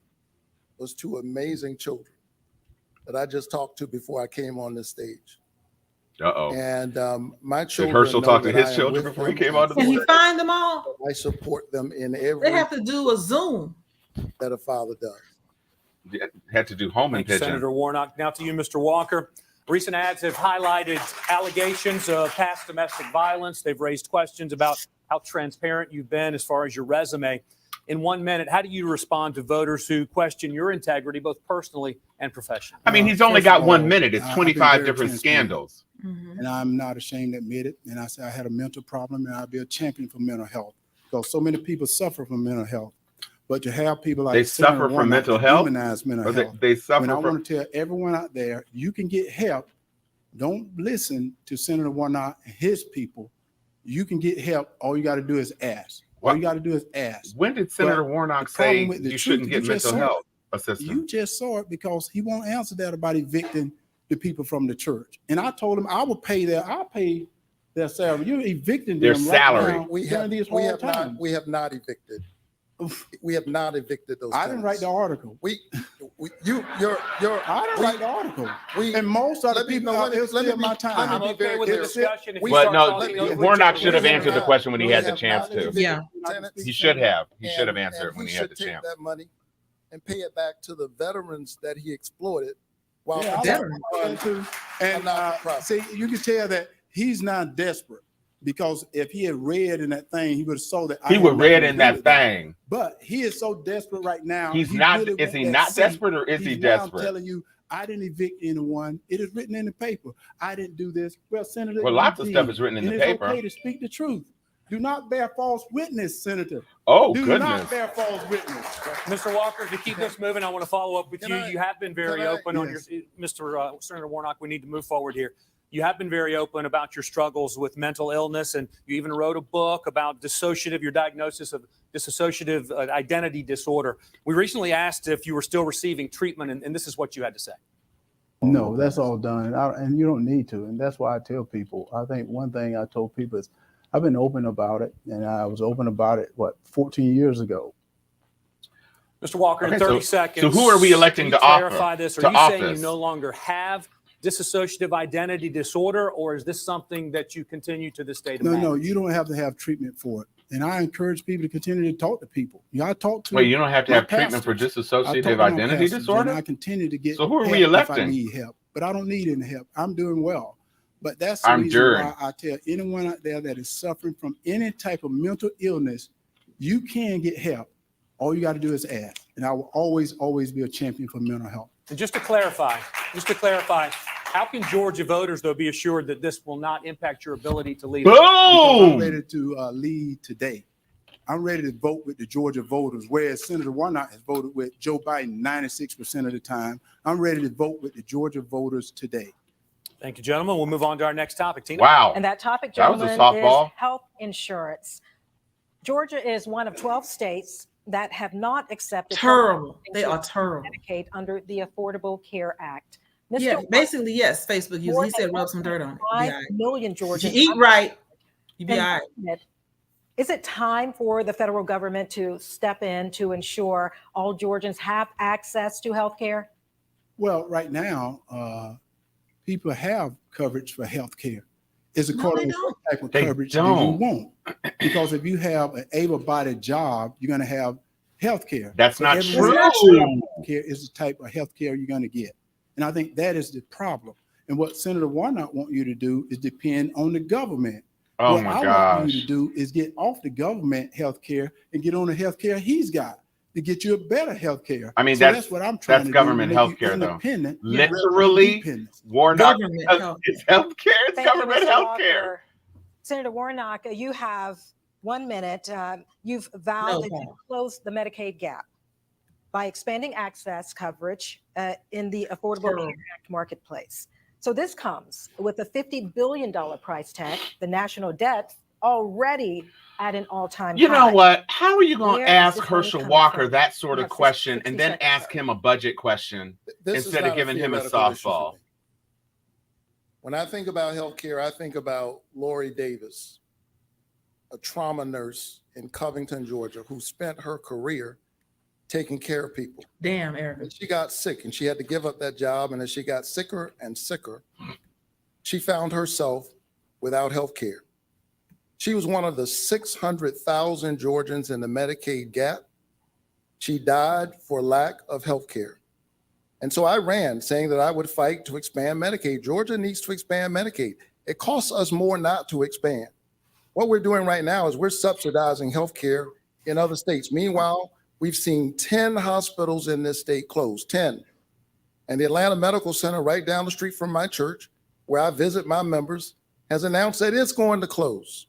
was two amazing children that I just talked to before I came on this stage. Uh-oh. And my Did children Herschel know talk to that I his am children with before he them came and onto the Can he stage? find them all? I support them in They every have to do a Zoom. that a father does. Had to do home and Thank you, pigeon. Senator Warnock. Now to you, Mr. Walker. Recent ads have highlighted allegations of past domestic violence. They've raised questions about how transparent you've been as far as your resume. in 1 minute, how do you respond to voters who question your integrity, both personally and professionally? I mean, he's only First got of 1 all, minute. It's I've been 25 very different transparent. scandals. And I'm not ashamed to admit it. And I say I had a mental problem, and I'll be a champion for mental health because so many people suffer from mental health. But to have people like They Senator suffer from Warnock mental that health? demonize mental Or health. they suffer When I from. want to tell everyone out there, you can get help. Don't listen to Senator Warnock and his people. You can get help. All you got to do is ask. All you got to do is ask. When did Senator But Warnock the problem say with the you truth shouldn't is get you just mental saw it. health assistance? You just saw it because he won't answer that about evicting the people from the church. And I told him I'll pay their salary. You're evicting Their them salary. right now during these hard times. We have not evicted. We have not evicted those. I didn't write the article. I didn't write the article. We And most of the people out there still my time. I'm okay with the discussion. If you But start no, talking over each Warnock other, should have we answered the have question when he We had the have chance not to. evicted Yeah. tenants, He should have. He should have and answered when he should had the take chance. that money and pay it back to the veterans that he exploited. While Yeah, Veterans. and see, you can tell that he's not desperate because if he had read in that thing, he would have saw that. He would read in that thing. But he is so desperate right now. He's he not. really Is want he that not seat. desperate or is he He's now desperate? telling you, I didn't evict anyone. It is written in the paper. I didn't do this. Well, Senator, Well, you lots of did. stuff is written in And the it's paper. okay to speak the truth. Do not bear false witness, Senator. Oh, Do goodness. not bear false witness. Mr. Walker, to keep this moving, I want to follow up with Can you. I- You have been very can I- open on Yes. your, Mr. Senator Warnock. We need to move forward here. You have been very open about your struggles with mental illness, and you even wrote a book about your diagnosis of dissociative identity disorder. We recently asked if you were still receiving treatment, and this is what you had to say. No, that's all done. And you don't need to. And that's why I tell people, I think one thing I told people is I've been open about it. And I was open about it, 14 years ago. Mr. Walker, in Okay, 30 so seconds. who are we electing can you to offer- clarify this? Are to you saying office? you no longer have dissociative identity disorder, or is this something that you continue to this day to No, manage? you don't have to have treatment for it. And I encourage people to continue to talk to people. I talk to. Wait, you don't have to my have treatment for pastors. I talk to dissociative my identity pastors, disorder? And I continue to get So who are help we if I electing? need help, but I don't need any help. I'm doing well. But that's the I'm reason Jared. why I tell anyone out there that is suffering from any type of mental illness, you can get help. All you got to do is ask. And I will always be a champion for mental health. And just to clarify, how can Georgia voters, though, be assured that this will not impact your ability to lead? Because I'm Boom! ready to lead today. I'm ready to vote with the Georgia voters, whereas Senator Warnock has voted with Joe Biden 96% of the time. I'm ready to vote with the Georgia voters today. Thank you, gentlemen. We'll move on to our next topic. Tina? Wow. And that topic, That was a gentlemen, softball. is health insurance. Georgia is one of 12 states that have not accepted Terrible. They are terrible. Medicaid under the Affordable Care Act. Yeah, Walker, basically, yes. Facebook user. more He said than rub some dirt on it. 5 Be all right. million If Georgians. you eat right, you be all right. Is it time for the federal government to step in to ensure all Georgians have access to health care? Well, right now, people have coverage for health care. It's according to what type of They coverage do you don't. want. Because if you have an able-bodied job, you're going to have health care. That's not Everyone true. else who have health care is the type of health care you're going to get. And I think that is the problem. And what Senator Warnock wants you to do is depend on the government. Oh what my I want gosh. you to do is get off the government health care and get on the health care he's got to get you a better health care. I mean, So that's what I'm trying to government do, to make you healthcare, though. independent, Literally, independent. Warnock. Government health. It's healthcare. It's Thank you, government Mr. healthcare. Walker. Senator Warnock, you have 1 minute. You've vowed No that you time. close the Medicaid gap by expanding access coverage in the Affordable Care Act marketplace. So this comes with a $50 billion price tag, the national debt already at an all-time You high. know what? How are you going Where to is ask this money Herschel coming Walker from? that sort You of have question 60 and then seconds. ask him a budget question This is instead of not giving him a theoretical issue for softball? me. When I think about healthcare, I think about Lori Davis, a trauma nurse in Covington, Georgia, who spent her career taking care of people. Damn, Erica. And she got sick and she had to give up that job. And as she got sicker and sicker, she found herself without health care. She was one of the 600,000 Georgians in the Medicaid gap. She died for lack of health care. And so I ran saying that I would fight to expand Medicaid. Georgia needs to expand Medicaid. It costs us more not to expand. What we're doing right now is we're subsidizing health care in other states. Meanwhile, we've seen 10 hospitals in this state close, 10. And the Atlanta Medical Center, right down the street from my church, where I visit my members, has announced that it's going to close.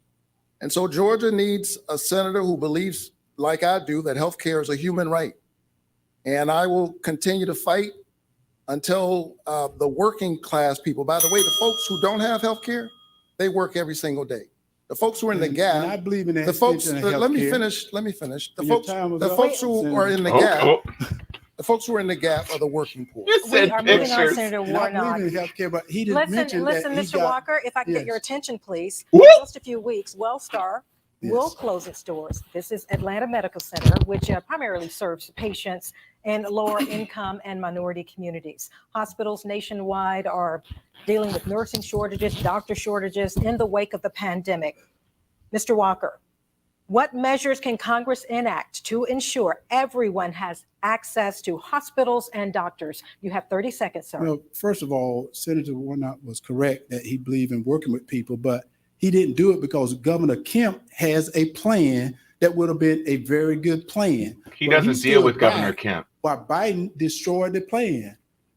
And so Georgia needs a senator who believes, like I do, that healthcare is a human right. And I will continue to fight until the working class people, by the way, the folks who don't have healthcare, they work every single day. The folks who are in the gap, And I believe in that. the folks, extension of let me healthcare. finish. The Your folks, time was the up, folks who Senator. are in the gap, the folks who are in the gap are the working poor. You We said are moving on, pictures. Senator And I Warnock. believe in healthcare, but he didn't mention Listen, that he Mr. got, Walker, if I can get your Yes. attention, please. Woo! In just a few weeks, Wellstar will Yes. close its doors. This is Atlanta Medical Center, which primarily serves patients in lower income and minority communities. Hospitals nationwide are dealing with nursing shortages, doctor shortages in the wake of the pandemic. Mr. Walker, what measures can Congress enact to ensure everyone has access to hospitals and doctors? You have 30 seconds, sir. Well, first of all, Senator Warnock was correct that he believed in working with people, but he didn't do it because Governor Kemp has a plan that would have been a very good plan. He But doesn't deal stood with Governor back Kemp. while Biden destroyed the plan.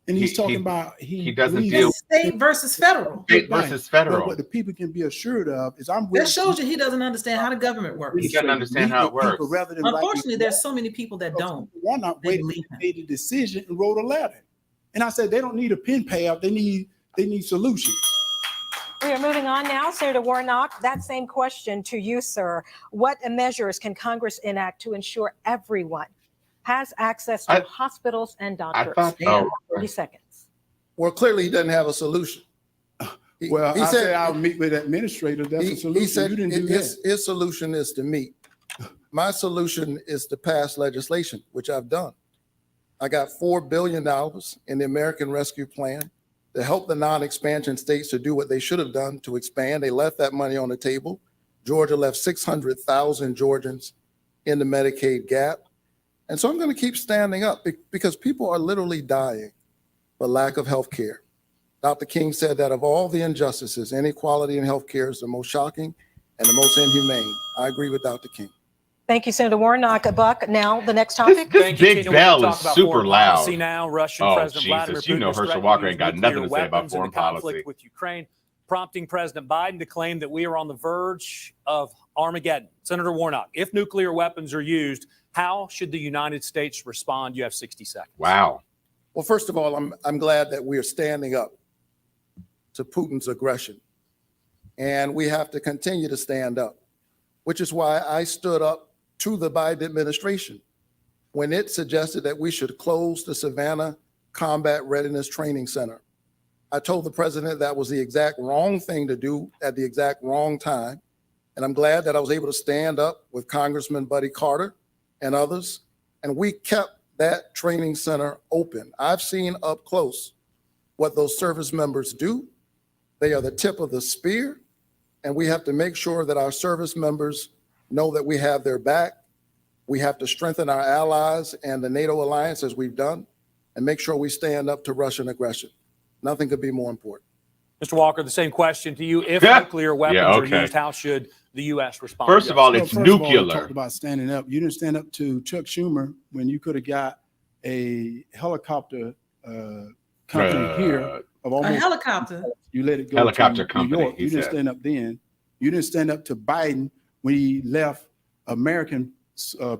And he's He- talking he- about he doesn't believes deal- It's state versus federal. State versus federal. But what the people can be assured of is That shows you he doesn't understand how the government works. He doesn't understand how it works. Rather than Unfortunately, there's so many people that don't. Warnock They waited, believe him. made a decision and wrote a letter. And I said, they don't need a pen payout. They need solutions. We are moving on now. Senator Warnock, that same question to you, sir. What measures can Congress enact to ensure everyone has access to hospitals and doctors? thought- You have oh. 30 seconds. Well, clearly he doesn't have a solution. Well, he I said- said I'll meet with administrators. That's a solution. He said You didn't do that. his solution is to meet. My solution is to pass legislation, which I've done. I got $4 billion in the American Rescue Plan to help the non-expansion states to do what they should have done to expand. They left that money on the table. Georgia left 600,000 Georgians in the Medicaid gap. And so I'm going to keep standing up because people are literally dying for lack of health care. Dr. King said that of all the injustices, inequality in healthcare is the most shocking and the most inhumane. I agree with Dr. King. Thank you, Senator Warnock. Buck, now the next topic. This Thank you, big Tina. bell We're gonna is talk about super foreign loud. policy now. Russian Oh, President Vladimir Jesus. You know Putin is Herschel threatening Walker to ain't got use nothing to nuclear say about weapons in foreign the conflict policy. with Ukraine, prompting President Biden to claim that we are on the verge of Armageddon. Senator Warnock, if nuclear weapons are used, how should the United States respond? You have 60 seconds. Wow. Well, first of all, I'm glad that we are standing up to Putin's aggression. And we have to continue to stand up, which is why I stood up to the Biden administration when it suggested that we should close the Savannah Combat Readiness Training Center. I told the president that was the exact wrong thing to do at the exact wrong time. And I'm glad that I was able to stand up with Congressman Buddy Carter and others. And we kept that training center open. I've seen up close what those service members do. They are the tip of the spear. And we have to make sure that our service members know that we have their back. We have to strengthen our allies and the NATO alliance as we've done and make sure we stand up to Russian aggression. Nothing could be more important. Mr. Walker, the same question to you. If nuclear weapons are okay. used, how should the U.S. respond? First of all, Well, it's first of all, we nuclear. talked about standing up. You didn't stand up to Chuck Schumer when you could have got a helicopter company here of A almost. helicopter. You let it go. Helicopter to company, New York. he You didn't said. stand up then. You didn't stand up to Biden when he left American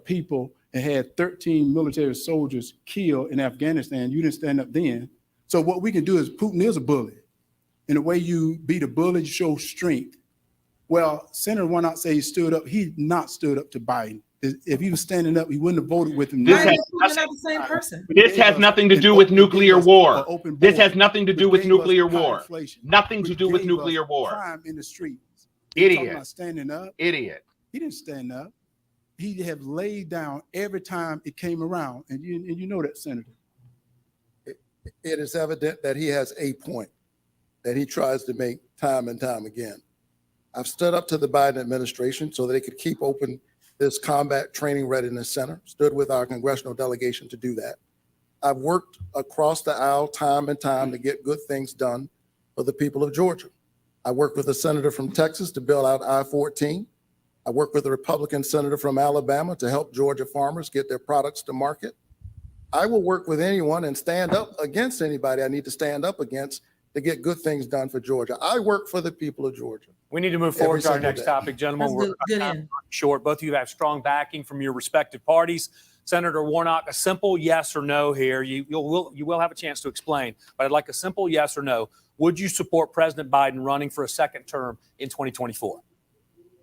people and had 13 military soldiers killed in Afghanistan. You didn't stand up then. So what we can do is Putin is a bully. And the way you beat a bully, you show strength. Well, Senator Warnock say he stood up. He not stood up to Biden. If he was standing up, he wouldn't have voted with him. This Biden has and Putin are the same person. This has nothing to do with nuclear war. This has nothing to do with nuclear war. Nothing to do with nuclear war. Crime in the streets. Talking Idiot. about standing up. Idiot. He didn't stand up. He have laid down every time it came around, and you know that, Senator. It is evident that he has a point that he tries to make time and time again. I've stood up to the Biden administration so that they could keep open this Combat Training Readiness Center, stood with our congressional delegation to do that. I've worked across the aisle time and time to get good things done for the people of Georgia. I worked with a senator from Texas to build out I-14. I I work with a Republican senator from Alabama to help Georgia farmers get their products to market. I will work with anyone and stand up against anybody I need to stand up against to get good things done for Georgia. I work for the people of Georgia. We need to move forward Every to our single next day. topic, gentlemen. That's We're good kind of end. short. Both of you have strong backing from your respective parties. Senator Warnock, a simple yes or no here. You will have a chance to explain, but I'd like a simple yes or no. Would you support President Biden running for a second term in 2024?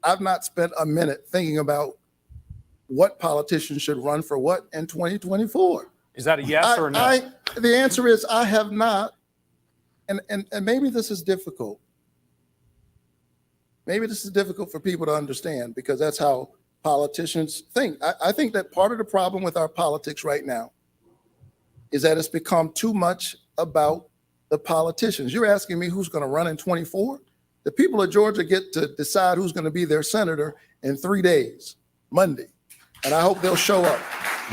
I've not spent a minute thinking about what politicians should run for what in 2024. Is that a yes or a no? The answer is I have not. And maybe this is difficult. Maybe this is difficult for people to understand because that's how politicians think. I think that part of the problem with our politics right now is that it's become too much about the politicians. You're asking me who's going to run in 24? The people of Georgia get to decide who's going to be their senator in 3 days, Monday. And I hope they'll show up.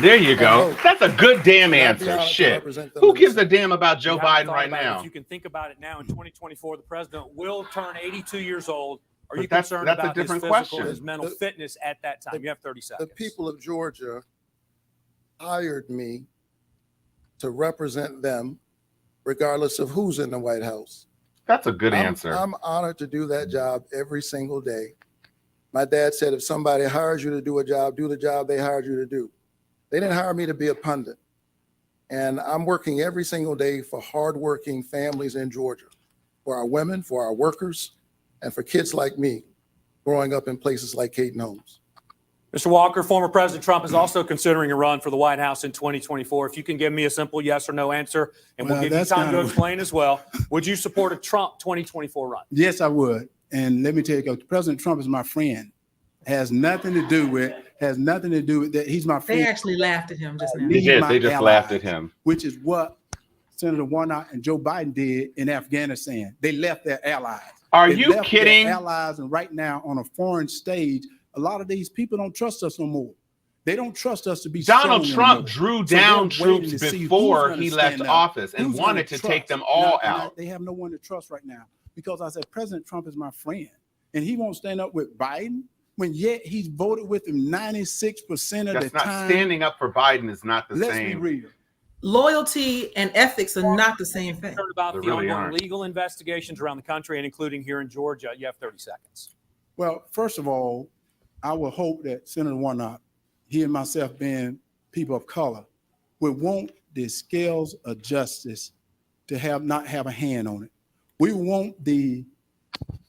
There you go. That's a good damn answer. Shit. Who gives a damn about Joe You haven't Biden thought right about it. now? If you can think about it now, in 2024, the president will turn 82 years old. Are But you that's concerned a about his different physical, question. his mental fitness at that time? You have 30 seconds. The people of Georgia hired me to represent them regardless of who's in the White House. That's a good answer. I'm honored to do that job every single day. My dad said, if somebody hires you to do a job, do the job they hired you to do. They didn't hire me to be a pundit. And I'm working every single day for hardworking families in Georgia, for our women, for our workers, and for kids like me growing up in places like Caton Homes. Mr. Walker, former President Trump is also considering a run for the White House in 2024. If you can give me a simple yes or no answer, and we'll give you time to explain as well. Would you support a Trump 2024 run? Yes, I would. And let me tell you, President Trump is my friend. Has nothing to do with that. He's my friend. They actually laughed at him just now. They did. They just laughed at him. Which is what Senator Warnock and Joe Biden did in Afghanistan. They left their allies. Are They you left their kidding? allies, and right now on a foreign stage, a lot of these people don't trust us no more. They don't trust us to be Donald strong Trump anymore. drew So down they're waiting troops to see who's before gonna he stand left up, office and who's wanted gonna to take trust. them all Now, out. they have no one to trust right now because I said President Trump is my friend, and he won't stand up with Biden when yet he's voted with him 96% of That's the not time. standing up for Biden is not the Let's be same. real. Loyalty and ethics are not the same thing. Concerned about They the really ongoing aren't. legal investigations around the country and including here in Georgia. You have 30 seconds. Well, first of all, I would hope that Senator Warnock, he and myself being people of color, would want the scales of justice to not have a hand on it. We want the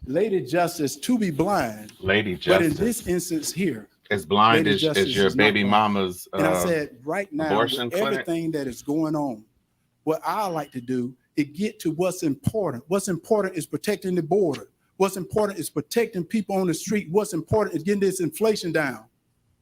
Lady Justice to be blind, Lady but in Justice this instance here, as blind Lady as Justice your is not baby blind. mama's and I said right now, abortion with clinic? everything that is going on, what I like to do is get to what's important. What's important is protecting the border. What's important is protecting people on the street. What's important is getting this inflation down,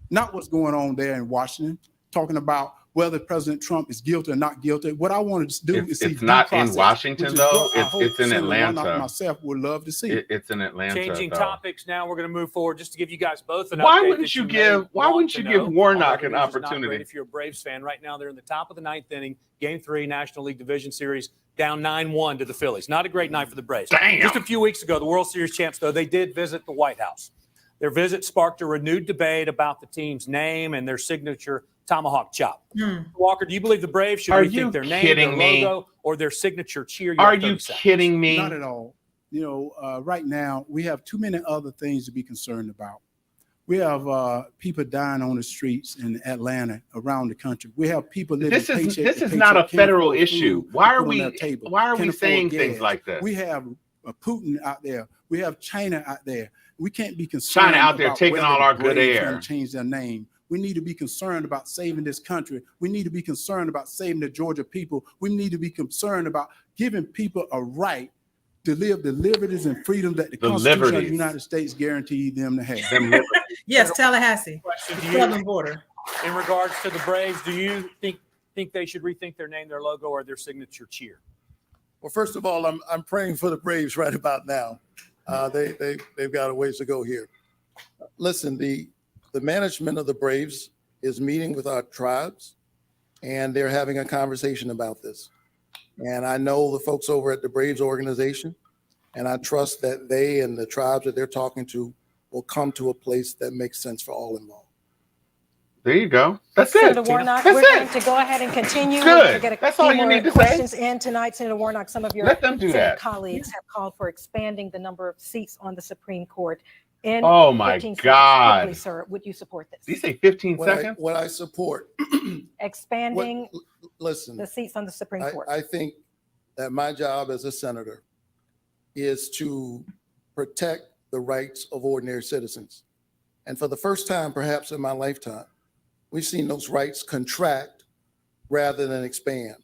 not what's going on there in Washington, talking about whether President Trump is guilty or not guilty. What I wanted to do is see it's not due in process, Washington, which is though. what I It's- hope it's in Senator Warnock Atlanta. and myself would love to see. It's in Atlanta. Changing though. topics now, we're going to move forward just to give you guys both an Why update wouldn't that you may give? Why want wouldn't to you know. give Warnock Although an the news is not opportunity? great if you're a Braves fan. Right now, they're in the top of the ninth inning, Game 3, National League Division Series, down 9-1 to the Phillies. Not a great night for the Braves. Damn. Just a few weeks ago, the World Series champs, though, they did visit the White House. Their visit sparked a renewed debate about the team's name and their signature tomahawk chop. Walker, do you believe the Braves should Are you rethink their name, kidding their me? logo, or their signature cheer? Are have 30 you seconds. kidding me? Not at all. You know, right now we have too many other things to be concerned about. We have people dying on the streets in Atlanta, around the country. We have people living This is paycheck this to is not a paycheck, can't federal afford issue. food Why to are put on we their table, why are can't we afford saying gas. things like this? We have Putin out there. We have China out there. We can't be concerned. China out there about taking whether all our the good Braves air. gonna change their name. We need to be concerned about saving this country. We need to be concerned about saving the Georgia people. We need to be concerned about giving people a right to live the liberties and freedoms that the Constitution of the liberties. United States guaranteed them to have. Them liberties. Yes, Tallahassee, Question the to you. southern border. In regards to the Braves, do you think they should rethink their name, their logo, or their signature cheer? Well, first of all, I'm praying for the Braves right about now. They've got a ways to go here. Listen, the management of the Braves is meeting with our tribes, and they're having a conversation about this. And I know the folks over at the Braves organization, and I trust that they and the tribes that they're talking to will come to a place that makes sense for all involved. There you go. That's Senator it. Tina. Warnock, That's we're it. going to go ahead and continue. Good. We'll get a That's few all you more need to say. questions in tonight. Senator Warnock, some of your Let them do Senate that. colleagues have called for expanding the number of seats on the Supreme Court. In Oh my 15 seconds, God. quickly, sir, would you support this? Did you say 15 What seconds? I support, Expanding listen, the seats on the Supreme Court. I think that my job as a senator is to protect the rights of ordinary citizens. And for the first time, perhaps in my lifetime, we've seen those rights contract rather than expand,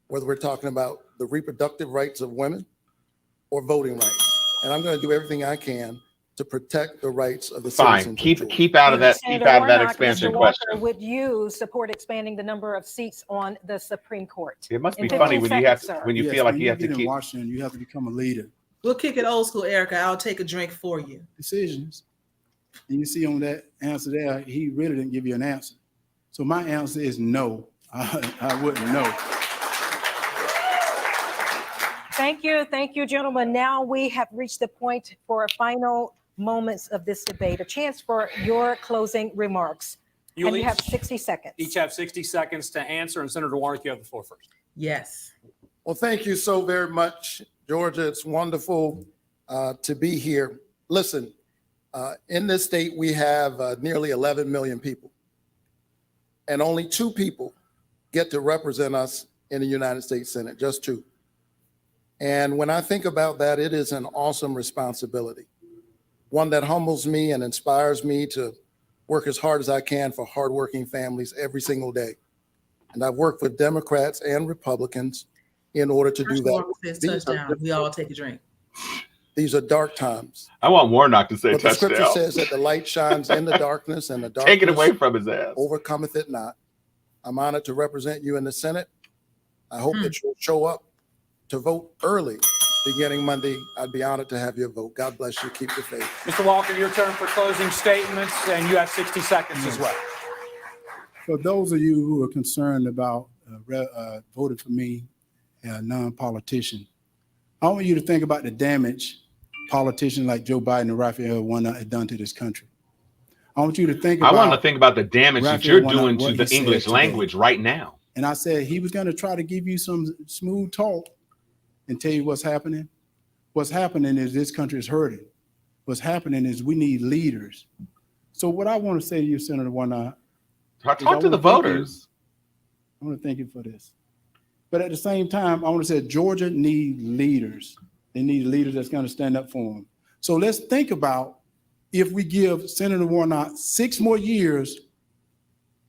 whether we're talking about the reproductive rights of women or voting rights. And I'm going to do everything I can to protect the rights of the citizens. Fine. Keep out of that. Senator Keep out of that Warnock, expansion Mr. Walker, question. would you support expanding the number of seats on the Supreme Court? It must be In funny 15 when you have seconds, sir. when you Yes, feel like when you have to get in keep. Washington, you have to become a leader. We'll kick it old school, Erica. I'll take a drink for you. Decisions. And you see on that answer there, he really didn't give you an answer. So my answer is no. I wouldn't know. Thank you, gentlemen. Now we have reached the point for final moments of this debate, a chance for your closing remarks. You You have 60 seconds. each have 60 seconds to answer, and Senator Warnock, you have the floor first. Yes. Well, thank you so very much, Georgia. It's wonderful to be here. Listen, in this state, we have nearly 11 million people, and only 2 people get to represent us in the United States Senate, just 2. And when I think about that, it is an awesome responsibility, one that humbles me and inspires me to work as hard as I can for hardworking families every single day. And I've worked with Democrats and Republicans in order to do that. Says touchdown. We all take a drink. These are dark times. I want Warnock to say But the scripture touchdown. says that the light shines in the darkness, and the darkness Take it away from his ass. overcometh it not. I'm honored to represent you in the Senate. I hope that you'll show up to vote early beginning Monday. I'd be honored to have your vote. God bless you. Keep the faith. Mr. Walker, your turn for closing statements, and you have 60 seconds as well. For those of you who are concerned about voting for me, a non-politician, I want you to think about the damage politicians like Joe Biden and Raphael Warnock have done to this country. I want you to think about. I want to think about the damage that Raphael you're Warnock, doing what to he the said English today. language right now. And I said he was going to try to give you some smooth talk and tell you what's happening. What's happening is this country is hurting. What's happening is we need leaders. So what I want to say to you, Senator Warnock, Talk to the voters. I want to thank you for this. But at the same time, I want to say Georgia needs leaders. They need leaders that's going to stand up for them. So let's think about if we give Senator Warnock 6 more years,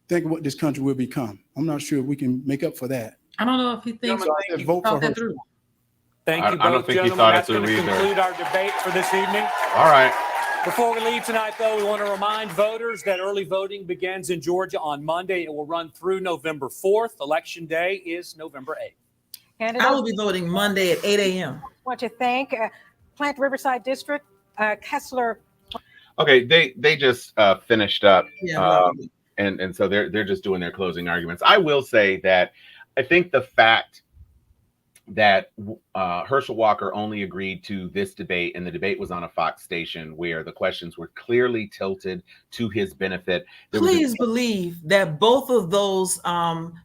think of what this country will become. I'm not sure if we can make up for that. I don't know if he thinks So I said vote for her. Thank you, both I don't think he gentlemen. thought it That's through going to either. conclude our debate for this evening. All right. Before we leave tonight, though, we want to remind voters that early voting begins in Georgia on Monday. It will run through November 4th. Election day is November 8th. And I will be voting Monday at 8 a.m. I want to thank Plant Riverside District, Kessler. Okay, they just finished up, Yeah, and so they're just doing their closing arguments. I will say that I think the fact that Herschel Walker only agreed to this debate, and the debate was on a Fox station where the questions were clearly tilted to his benefit. Please believe that both of those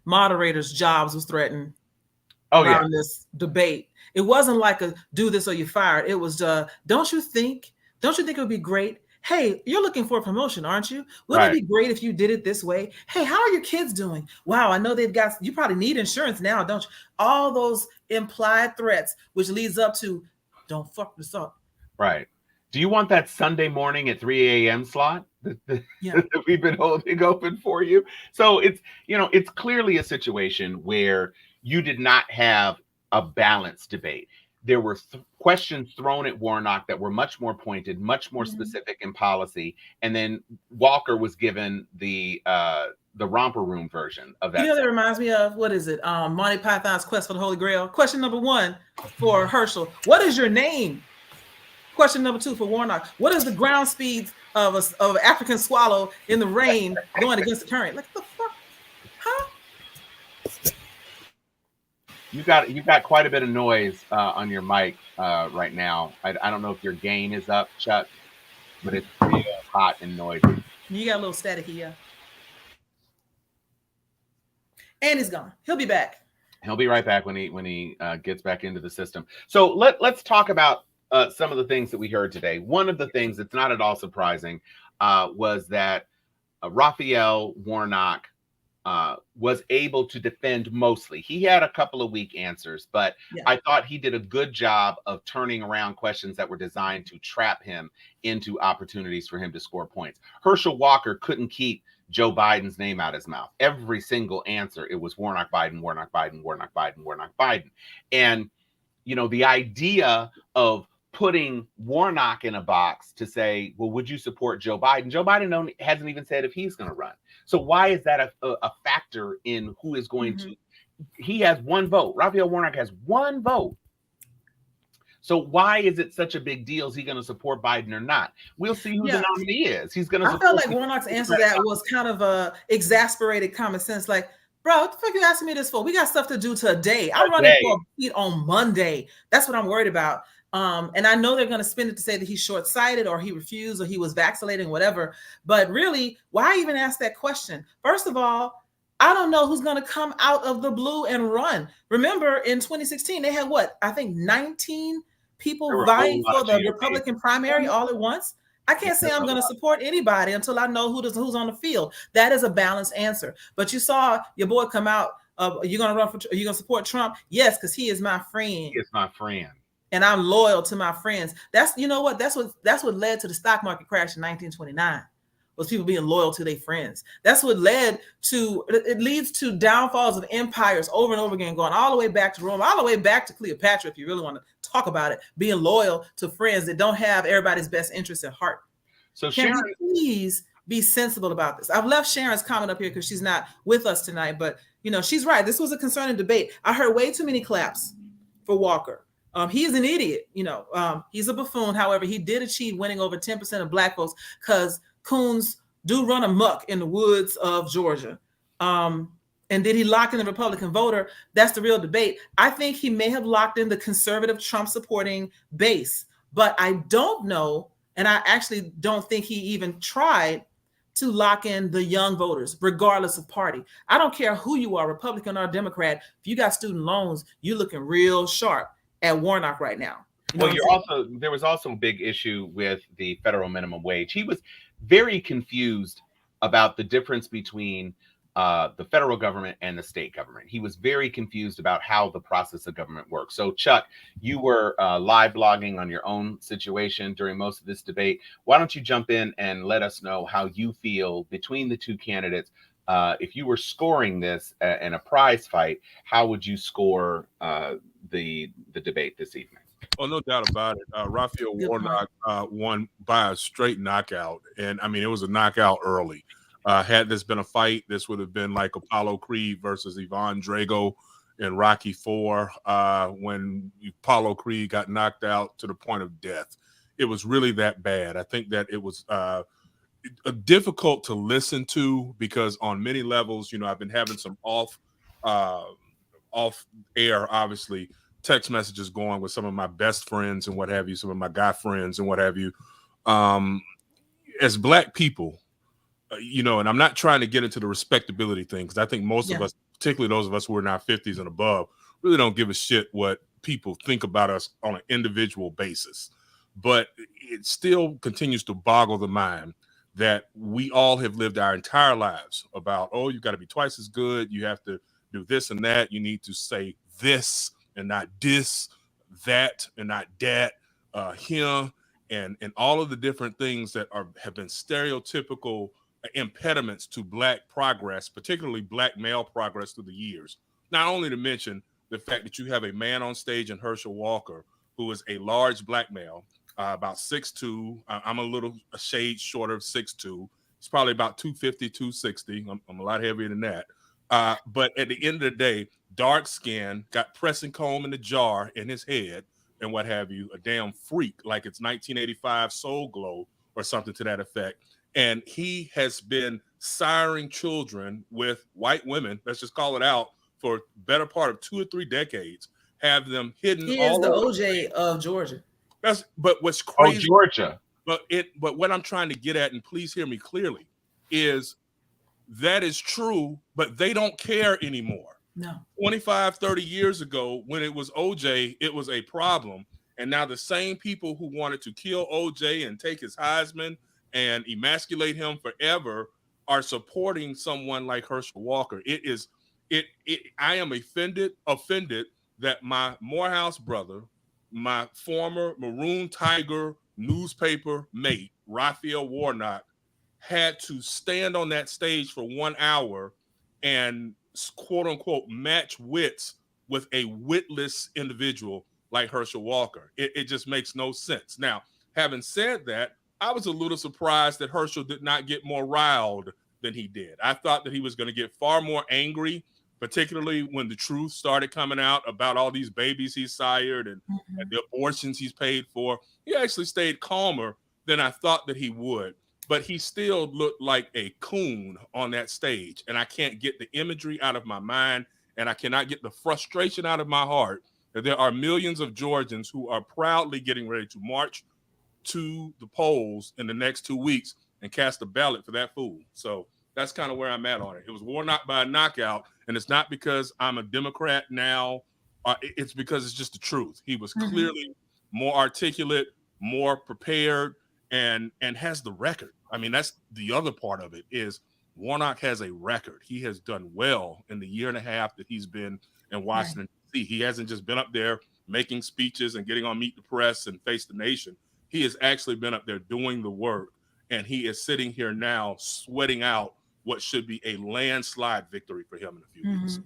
moderators' jobs was threatened. Oh yeah, this debate. It wasn't like a do this or you're fired. It was don't you think it would be great? Hey, you're looking for a promotion, aren't you? Wouldn't it be great if you did it this way? Hey, how are your kids doing? Wow, I know you probably need insurance now, don't you? All those implied threats, which leads up to don't fuck this up. Right. Do you want that Sunday morning at 3 a.m. slot that we've been holding open for you? So it's clearly a situation where you did not have a balanced debate. There were questions thrown at Warnock that were much more pointed, much more specific in policy, and then Walker was given the romper room version of that. That reminds me of, what is it? Monty Python's Quest for the Holy Grail. Question number 1 for Herschel: what is your name? Question number 2 for Warnock: what is the ground speed of an African swallow in the rain going against the current? Like, the fuck, huh? You've got quite a bit of noise on your mic right now. I don't know if your gain is up, Chuck, but it's real. hot and noisy. You got a little staticky, yeah. And he's gone. He'll be back. He'll be right back when he gets back into the system. So let's talk about some of the things that we heard today. One of the things that's not at all surprising was that Raphael Warnock was able to defend mostly. He had a couple of weak answers, but yeah. I thought he did a good job of turning around questions that were designed to trap him into opportunities for him to score points. Herschel Walker couldn't keep Joe Biden's name out of his mouth. Every single answer, it was Warnock Biden, Warnock Biden, Warnock Biden, Warnock Biden. And, you know, the idea of putting Warnock in a box to say, well, would you support Joe Biden? Joe Biden hasn't even said if he's going to run. So why is that a factor in who is going to? He has one vote. Raphael Warnock has one vote. So why is it such a big deal? Is he going to support Biden or not? We'll see who the nominee is. He's going to. I felt like Warnock's answer to that was kind of a exasperated common sense, like, bro, what the fuck you asking me this for? We got stuff to do today. I'm running for a seat on Monday. That's what I'm worried about. And I know they're going to spin it to say that he's short-sighted or he refused or he was vaccinating, whatever. But really, why even ask that question? First of all, I don't know who's going to come out of the blue and run. Remember, in 2016, they had what? I think 19 people vying for the Republican primary all at once. I can't say I'm going to support anybody until I know who's on the field. That is a balanced answer. But you saw your boy come out. You're going to run for? Are you going to support Trump? Yes, because he is my friend. He is my friend. And I'm loyal to my friends. That's, you know what? That's what led to the stock market crash in 1929. Was people being loyal to their friends. That's what it leads to downfalls of empires over and over again, going all the way back to Rome, all the way back to Cleopatra, if you really want to talk about it, being loyal to friends that don't have everybody's best interests at heart. So Can we please be sensible about this? I've left Sharon's comment up here because she's not with us tonight, but you know, she's right. This was a concerning debate. I heard way too many claps for Walker. He is an idiot, you know. He's a buffoon. However, he did achieve winning over 10% of black votes because coons do run amok in the woods of Georgia. And did he lock in the Republican voter? That's the real debate. I think he may have locked in the conservative Trump supporting base, but I don't know. And I actually don't think he even tried to lock in the young voters, regardless of party. I don't care who you are, Republican or Democrat. If you got student loans, you're looking real sharp at Warnock right now. Well, there was also a big issue with the federal minimum wage. He was very confused about the difference between the federal government and the state government. He was very confused about how the process of government works. So, Chuck, you were live blogging on your own situation during most of this debate. Why don't you jump in and let us know how you feel between the two candidates? If you were scoring this in a prize fight, how would you score the debate this evening? Oh, no doubt about it. Raphael Warnock won by a straight knockout. And I mean, it was a knockout early. Had this been a fight, this would have been like Apollo Creed versus Ivan Drago in Rocky IV, when Apollo Creed got knocked out to the point of death. It was really that bad. I think that it was difficult to listen to because on many levels, you know, I've been having some off air, obviously, text messages going with some of my best friends and what have you, some of my guy friends and what have you. As Black people, you know, and I'm not trying to get into the respectability thing because I think most of us, particularly those of us who are in our 50s and above, really don't give a shit what people think about us on an individual basis. But it still continues to boggle the mind that we all have lived our entire lives about, oh, you got to be twice as good. You have to do this and that. You need to say this and not this, that and not that, him, and all of the different things that have been stereotypical impediments to Black progress, particularly Black male progress through the years. Not only to mention the fact that you have a man on stage in Herschel Walker, who is a large Black male, about 6'2". I'm a shade shorter of 6'2". It's probably about 250, 260. I'm a lot heavier than that. But at the end of the day, dark skin, got pressing comb in the jar in his head and what have you, a damn freak, like it's 1985 Soul Glow or something to that effect. And he has been siring children with white women, let's just call it out, for better part of 2 or 3 decades, have them hidden. He is the OJ of Georgia. But what's crazy? Oh, Georgia. But what I'm trying to get at, and please hear me clearly, is that is true, but they don't care anymore. No. 25, 30 years ago, when it was OJ, it was a problem. And now the same people who wanted to kill OJ and take his Heisman and emasculate him forever are supporting someone like Herschel Walker. I am offended that my Morehouse brother, my former Maroon Tiger newspaper mate, Raphael Warnock, had to stand on that stage for 1 hour and quote unquote match wits with a witless individual like Herschel Walker. It just makes no sense. Now, having said that, I was a little surprised that Herschel did not get more riled than he did. I thought that he was going to get far more angry, particularly when the truth started coming out about all these babies he sired and the abortions he's paid for. He actually stayed calmer than I thought that he would. But he still looked like a coon on that stage. And I can't get the imagery out of my mind, and I cannot get the frustration out of my heart that there are millions of Georgians who are proudly getting ready to march to the polls in the next 2 weeks and cast a ballot for that fool. So that's kind of where I'm at on it. It was Warnock by a knockout, and it's not because I'm a Democrat now. It's because it's just the truth. He was clearly more articulate, more prepared, and has the record. I mean, that's the other part of it is Warnock has a record. He has done well in the year and a half that he's been in Washington, D.C. He hasn't just been up there making speeches and getting on Meet the Press and Face the Nation. He has actually been up there doing the work, and he is sitting here now sweating out what should be a landslide victory for him in a few weeks.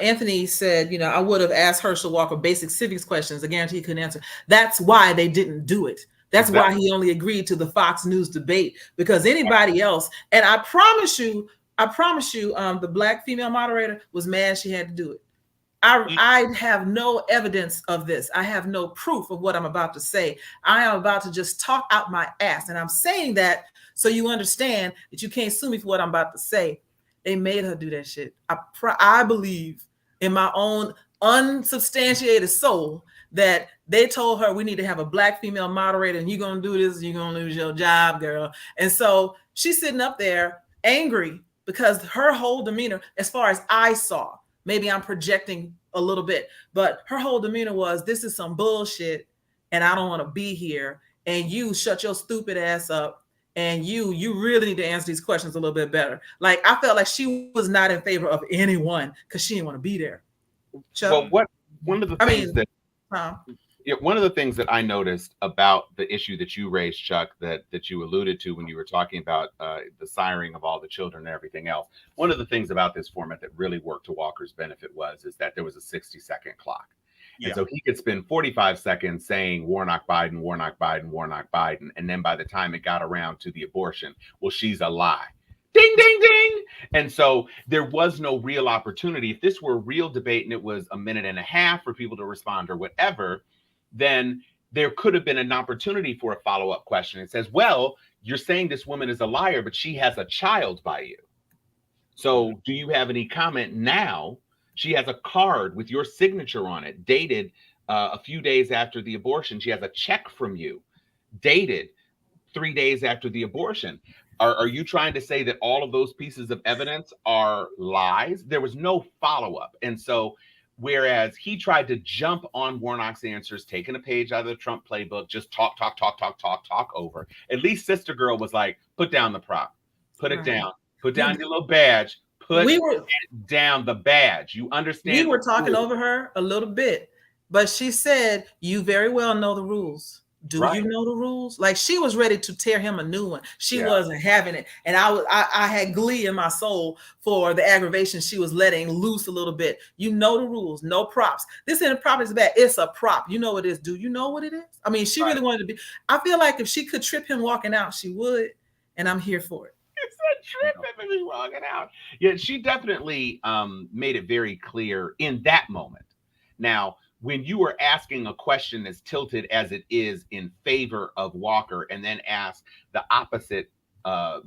Anthony said, I would have asked Herschel Walker basic civics questions. I guarantee he couldn't answer. That's why they didn't do it. That's why he only agreed to the Fox News debate, because anybody else, and I promise you, the black female moderator was mad she had to do it. I have no evidence of this. I have no proof of what I'm about to say. I am about to just talk out my ass. And I'm saying that so you understand that you can't sue me for what I'm about to say. They made her do that shit. I believe in my own unsubstantiated soul that they told her we need to have a black female moderator, and you're going to do this, you're going to lose your job, girl. And so she's sitting up there angry because her whole demeanor, as far as I saw, maybe I'm projecting a little bit, but her whole demeanor was, this is some bullshit and I don't want to be here. And you shut your stupid ass up. And you really need to answer these questions a little bit better. Like, I felt like she was not in favor of anyone because she didn't want to be there. Chuck? Well, one of the things that I noticed about the issue that you raised, Chuck, that you alluded to when you were talking about the siring of all the children and everything else. One of the things about this format that really worked to Walker's benefit is that there was a 60-second clock. And so he could spend 45 seconds saying Warnock Biden, Warnock Biden, Warnock Biden. And then by the time it got around to the abortion, well, she's a lie. Ding, ding, ding. And so there was no real opportunity. If this were a real debate and it was a minute and a half for people to respond or whatever, then there could have been an opportunity for a follow-up question. It says, well, you're saying this woman is a liar, but she has a child by you. So do you have any comment now? She has a card with your signature on it, dated a few days after the abortion. She has a check from you, dated 3 days after the abortion. Are you trying to say that all of those pieces of evidence are lies? There was no follow-up. And so whereas he tried to jump on Warnock's answers, taking a page out of the Trump playbook, just talk over. At least Sister Girl was like, put down the prop, put it down, put down your little badge. Put down the badge. You understand? We were talking over her a little bit, but she said, you very well know the rules. Do you know the rules? Like, she was ready to tear him a new one. She wasn't having it. And I had glee in my soul for the aggravation she was letting loose a little bit. You know the rules, no props. This isn't a prop, it's bad. It's a prop. You know what it is. Do you know what it is? I mean, she really wanted to be. I feel like if she could trip him walking out, she would. And I'm here for it. It's a trip if he's walking out. Yeah, she definitely made it very clear in that moment. Now, when you are asking a question as tilted as it is in favor of Walker, and then ask the opposite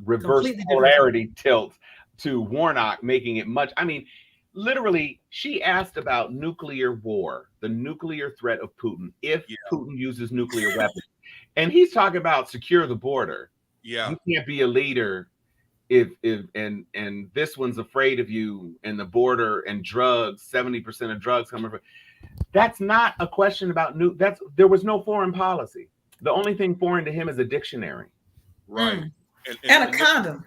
reverse polarity tilt to Warnock, making it much. I mean, literally, she asked about nuclear war, the nuclear threat of Putin, if Putin uses nuclear weapons. And he's talking about secure the border. Yeah. You can't be a leader if and this one's afraid of you, and the border and drugs, 70% of drugs coming from. That's not a question about there was no foreign policy. The only thing foreign to him is a dictionary. Right. And a condom.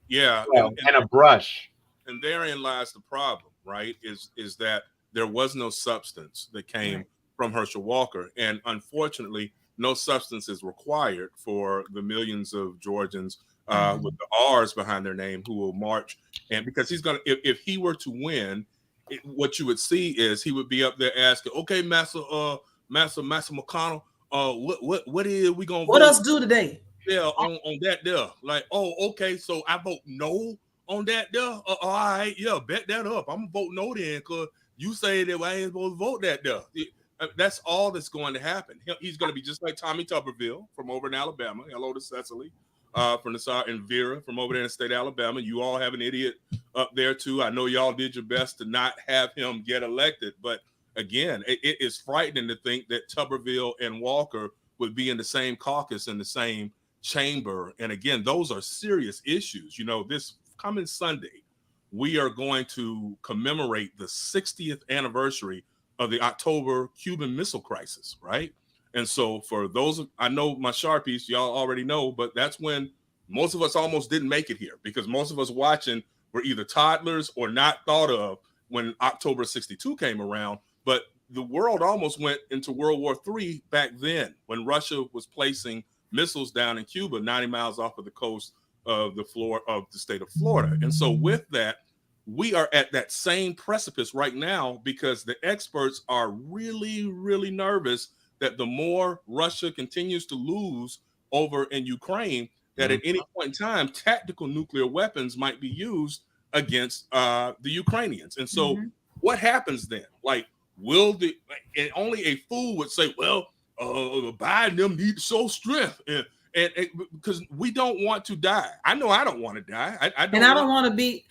Yeah. Well, and a brush. And therein lies the problem, right? Is that there was no substance that came from Herschel Walker. And unfortunately, no substance is required for the millions of Georgians with the R's behind their name who will march. And because he's going to, if he were to win, what you would see is he would be up there asking, okay, Master McConnell, what is we going to what else do today? Yeah, on that there. Like, oh, okay, so I vote no on that there. All right, yeah, bet that up. I'm gonna vote no then, because you say that I ain't supposed to vote that there. That's all that's going to happen. He's going to be just like Tommy Tuberville from over in Alabama. Hello to Cecily from the side, and Vera from over there in the state of Alabama. You all have an idiot up there too. I know y'all did your best to not have him get elected, but again, it is frightening to think that Tuberville and Walker would be in the same caucus in the same chamber. And again, those are serious issues. You know, this coming Sunday, we are going to commemorate the 60th anniversary of the October Cuban Missile Crisis, right? And so for those, I know my Sharpies, y'all already know, but that's when most of us almost didn't make it here, because most of us watching were either toddlers or not thought of when October 62 came around. But the world almost went into World War III back then, when Russia was placing missiles down in Cuba, 90 miles off of the coast of the state of Florida. And so with that, we are at that same precipice right now, because the experts are really, really nervous that the more Russia continues to lose over in Ukraine, that at any point in time, tactical nuclear weapons might be used against the Ukrainians. And so what happens then? Like, and only a fool would say, well, Biden them need to show strength, and because we don't want to die. I know I don't want to die. I don't want to be,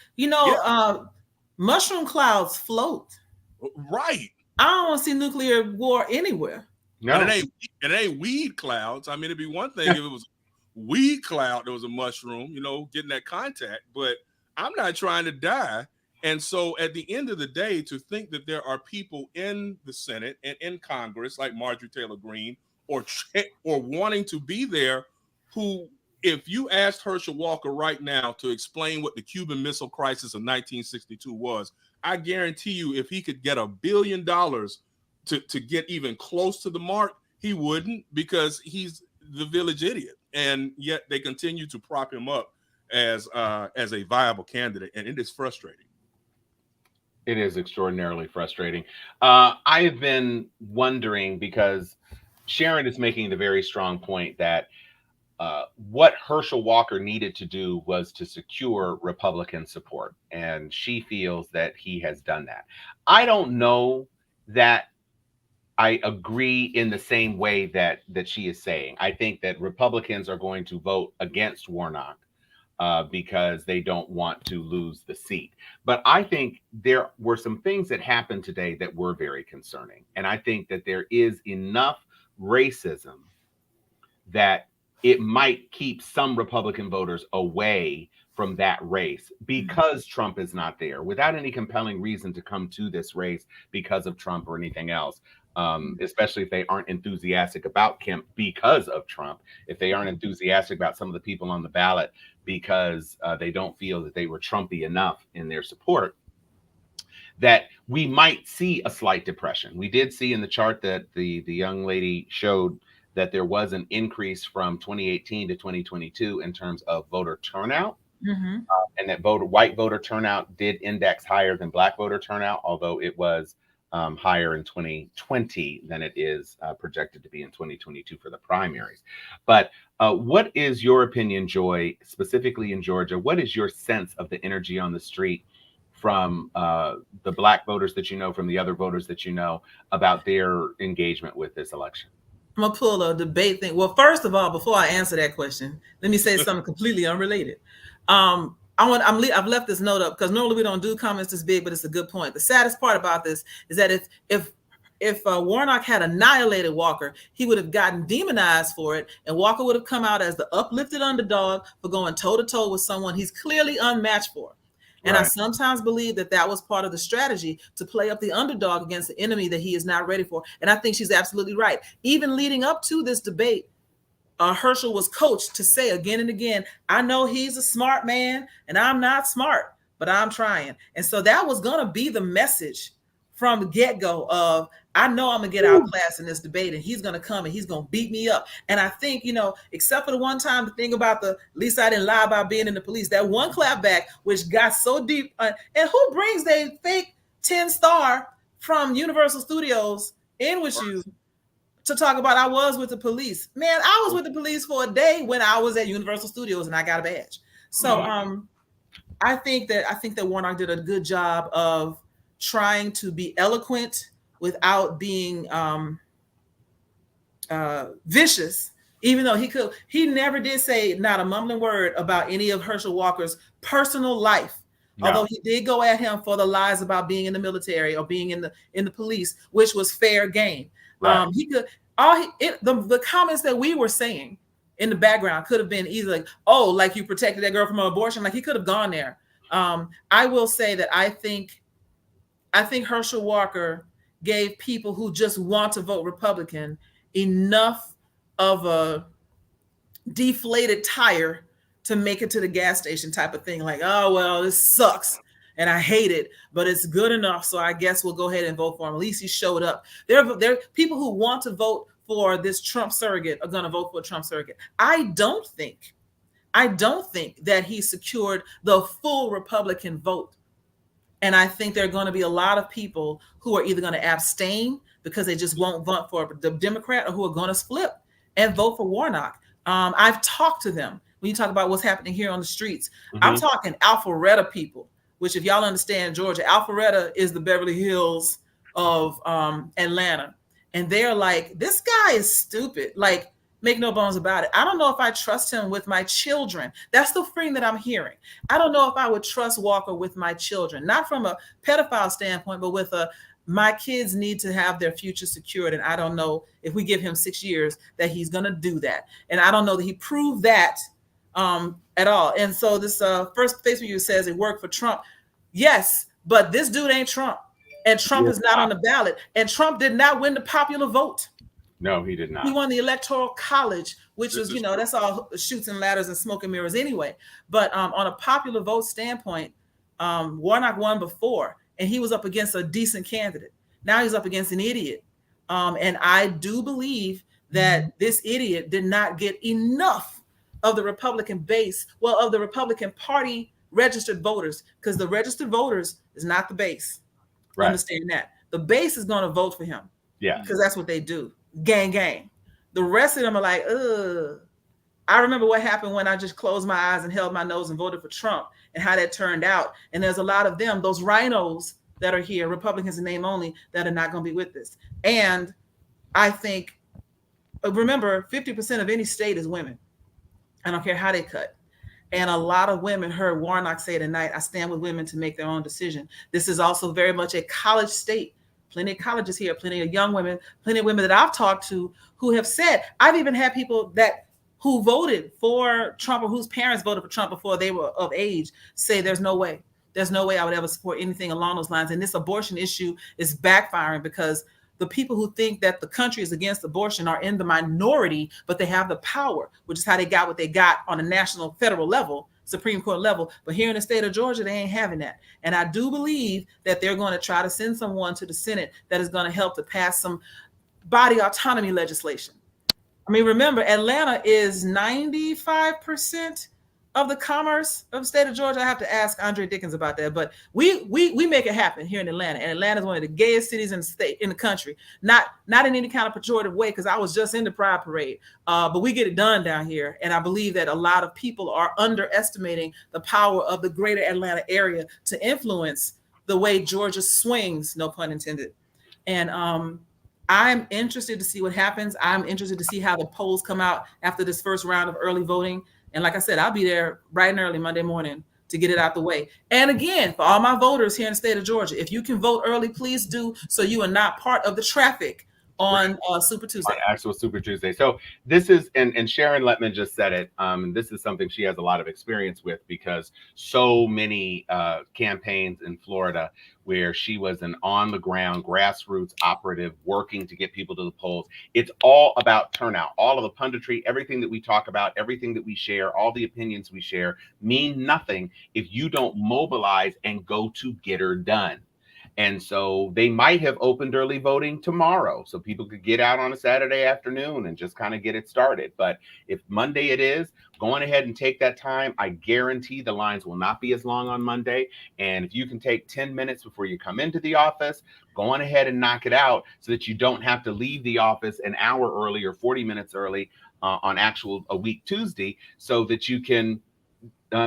mushroom clouds float. Right. I don't want to see nuclear war anywhere. No, and it ain't weed clouds. I mean, it'd be one thing if it was weed cloud, there was a mushroom, getting that contact, but I'm not trying to die. And so at the end of the day, to think that there are people in the Senate and in Congress like Marjorie Taylor Greene or wanting to be there, who, if you asked Herschel Walker right now to explain what the Cuban Missile Crisis of 1962 was, I guarantee you, if he could get $1 billion to get even close to the mark, he wouldn't, because he's the village idiot. And yet they continue to prop him up as a viable candidate, and it is frustrating. It is extraordinarily frustrating. I've been wondering, because Sharon is making the very strong point that what Herschel Walker needed to do was to secure Republican support, and she feels that he has done that. I don't know that I agree in the same way that she is saying. I think that Republicans are going to vote against Warnock because they don't want to lose the seat. But I think there were some things that happened today that were very concerning. And I think that there is enough racism that it might keep some Republican voters away from that race, because Trump is not there, without any compelling reason to come to this race because of Trump or anything else. Especially if they aren't enthusiastic about Kemp because of Trump, if they aren't enthusiastic about some of the people on the ballot because they don't feel that they were Trumpy enough in their support, that we might see a slight depression. We did see in the chart that the young lady showed that there was an increase from 2018 to 2022 in terms of voter turnout, and that white voter turnout did index higher than black voter turnout, although it was higher in 2020 than it is projected to be in 2022 for the primaries. But what is your opinion, Joy, specifically in Georgia? What is your sense of the energy on the street from the black voters that you know, from the other voters that you know, about their engagement with this election? I'm gonna pull a debate thing. Well, first of all, before I answer that question, let me say something completely unrelated. I've left this note up because normally we don't do comments this big, but it's a good point. The saddest part about this is that if Warnock had annihilated Walker, he would have gotten demonized for it, and Walker would have come out as the uplifted underdog for going toe-to-toe with someone he's clearly unmatched for. And I sometimes believe that was part of the strategy to play up the underdog against the enemy that he is not ready for. And I think she's absolutely right. Even leading up to this debate, Herschel was coached to say again and again, I know he's a smart man and I'm not smart, but I'm trying. And so that was going to be the message from the get-go of, I know I'm going to get outclassed in this debate and he's going to come and he's going to beat me up. And I think, except for the one time, the thing about at least I didn't lie about being in the police, that one clapback, which got so deep. And who brings a fake 10-star from Universal Studios in with you to talk about I was with the police? Man, I was with the police for a day when I was at Universal Studios and I got a badge. So I think that Warnock did a good job of trying to be eloquent without being vicious, even though he never did say not a mumbling word about any of Herschel Walker's personal life. No. Although he did go at him for the lies about being in the military or being in the police, which was fair game. Right. The comments that we were saying in the background could have been easily like, oh, like you protected that girl from an abortion. Like he could have gone there. I will say that I think Herschel Walker gave people who just want to vote Republican enough of a deflated tire to make it to the gas station type of thing. Like, oh, well, this sucks and I hate it, but it's good enough. So I guess we'll go ahead and vote for him. At least he showed up. There are people who want to vote for this Trump surrogate are going to vote for a Trump surrogate. I don't think that he secured the full Republican vote. And I think there are going to be a lot of people who are either going to abstain because they just won't vote for the Democrat, or who are going to flip and vote for Warnock. I've talked to them. When you talk about what's happening here on the streets, I'm talking Alpharetta people, which if y'all understand Georgia, Alpharetta is the Beverly Hills of Atlanta. And they're like, this guy is stupid. Like, make no bones about it. I don't know if I trust him with my children. That's the thing that I'm hearing. I don't know if I would trust Walker with my children, not from a pedophile standpoint, but with my kids need to have their future secured. And I don't know if we give him 6 years that he's going to do that. And I don't know that he proved that at all. And so this first Facebook review says it worked for Trump. Yes, but this dude ain't Trump. And Trump is not on the ballot. And Trump did not win the popular vote. No, he did not. He won the Electoral College, which was, that's all shoots and ladders and smoke and mirrors anyway. But on a popular vote standpoint, Warnock won before, and he was up against a decent candidate. Now he's up against an idiot. And I do believe that this idiot did not get enough of the Republican base, of the Republican Party registered voters, because the registered voters is not the base. Right. Understand that. The base is going to vote for him. Yeah. Because that's what they do. Gang. The rest of them are like, ugh. I remember what happened when I just closed my eyes and held my nose and voted for Trump and how that turned out. And there's a lot of them, those rhinos that are here, Republicans in name only, that are not going to be with this. And I think, remember, 50% of any state is women. I don't care how they cut. And a lot of women heard Warnock say tonight, I stand with women to make their own decision. This is also very much a college state. Plenty of colleges here, plenty of young women, plenty of women that I've talked to who have said, I've even had people who voted for Trump or whose parents voted for Trump before they were of age say there's no way I would ever support anything along those lines. And this abortion issue is backfiring because the people who think that the country is against abortion are in the minority, but they have the power, which is how they got what they got on a national federal level, Supreme Court level. But here in the state of Georgia, they ain't having that. And I do believe that they're going to try to send someone to the Senate that is going to help to pass some body autonomy legislation. I mean, remember, Atlanta is 95% of the commerce of the state of Georgia. I have to ask Andre Dickens about that, but we make it happen here in Atlanta. And Atlanta is one of the gayest cities in the country. Not in any kind of pejorative way, because I was just in the Pride Parade. But we get it done down here, and I believe that a lot of people are underestimating the power of the greater Atlanta area to influence the way Georgia swings, no pun intended. And I'm interested to see what happens. I'm interested to see how the polls come out after this first round of early voting. And like I said, I'll be there bright and early Monday morning to get it out the way. And again, for all my voters here in the state of Georgia, if you can vote early, please do, so you are not part of the traffic on Super Tuesday. On actual Super Tuesday. So this is, and Sharon Letman just said it. This is something she has a lot of experience with, because so many campaigns in Florida where she was an on the ground grassroots operative working to get people to the polls. It's all about turnout. All of the punditry, everything that we talk about, everything that we share, all the opinions we share mean nothing if you don't mobilize and go to get her done. And so they might have opened early voting tomorrow so people could get out on a Saturday afternoon and just kind of get it started. But if Monday it is, go on ahead and take that time. I guarantee the lines will not be as long on Monday. And if you can take 10 minutes before you come into the office, go on ahead and knock it out so that you don't have to leave the office an hour early or 40 minutes early on a week Tuesday, so that you can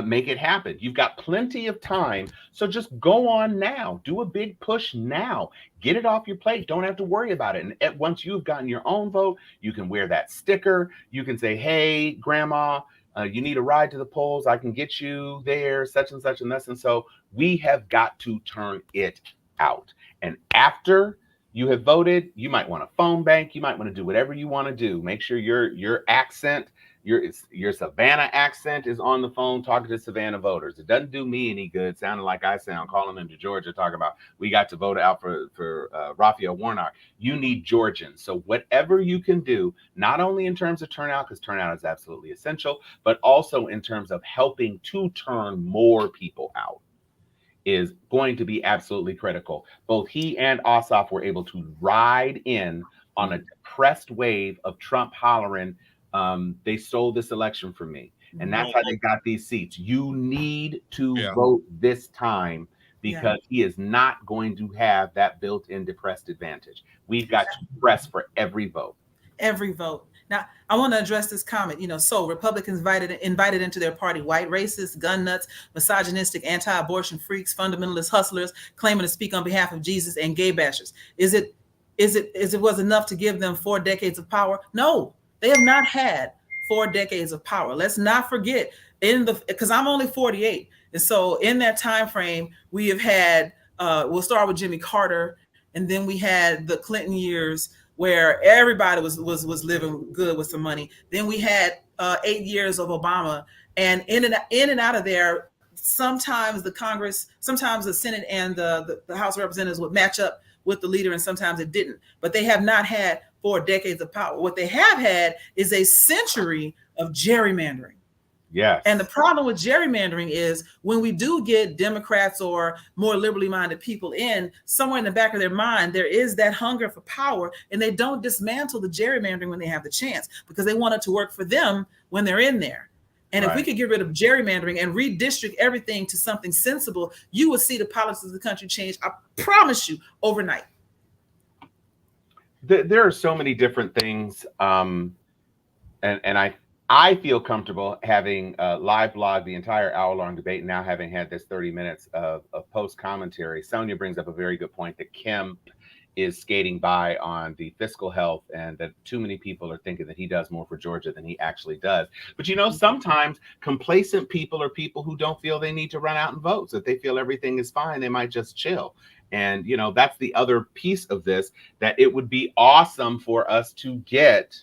make it happen. You've got plenty of time. So just go on now. Do a big push now. Get it off your plate. Don't have to worry about it. And once you've gotten your own vote, you can wear that sticker. You can say, hey, grandma, you need a ride to the polls. I can get you there, such and such and this. And so we have got to turn it out. And after you have voted, you might want a phone bank. You might want to do whatever you want to do. Make sure your accent, your Savannah accent is on the phone talking to Savannah voters. It doesn't do me any good sounding like I sound calling into Georgia talking about we got to vote out for Raphael Warnock. You need Georgians. So whatever you can do, not only in terms of turnout, because turnout is absolutely essential, but also in terms of helping to turn more people out, is going to be absolutely critical. Both he and Ossoff were able to ride in on a depressed wave of Trump hollering, they stole this election from me. And that's how they got these seats. You need to vote this time, because he is not going to have that built-in depressed advantage. We've got to press for every vote. Every vote. Now, I want to address this comment. So Republicans invited into their party white racists, gun nuts, misogynistic, anti-abortion freaks, fundamentalist hustlers, claiming to speak on behalf of Jesus, and gay bashers. Is it was enough to give them 4 decades of power? No, they have not had 4 decades of power. Let's not forget, because I'm only 48, and so in that time frame, we have had. We'll start with Jimmy Carter, and then we had the Clinton years, where everybody was living good with some money. Then we had 8 years of Obama, and in and out of there, sometimes the Congress, sometimes the Senate and the House of Representatives would match up with the leader, and sometimes it didn't. But they have not had 4 decades of power. What they have had is a century of gerrymandering. Yes. And the problem with gerrymandering is when we do get Democrats or more liberally minded people in, somewhere in the back of their mind, there is that hunger for power, and they don't dismantle the gerrymandering when they have the chance, because they want it to work for them when they're in there. And if we could get rid of gerrymandering and redistrict everything to something sensible, you will see the politics of the country change. I promise you, overnight. There are so many different things. And I feel comfortable having live blog the entire hour-long debate, now having had this 30 minutes of post commentary. Sonia brings up a very good point that Kim is skating by on the fiscal health, and that too many people are thinking that he does more for Georgia than he actually does. But sometimes complacent people are people who don't feel they need to run out and vote. So if they feel everything is fine, they might just chill. And that's the other piece of this, that it would be awesome for us to get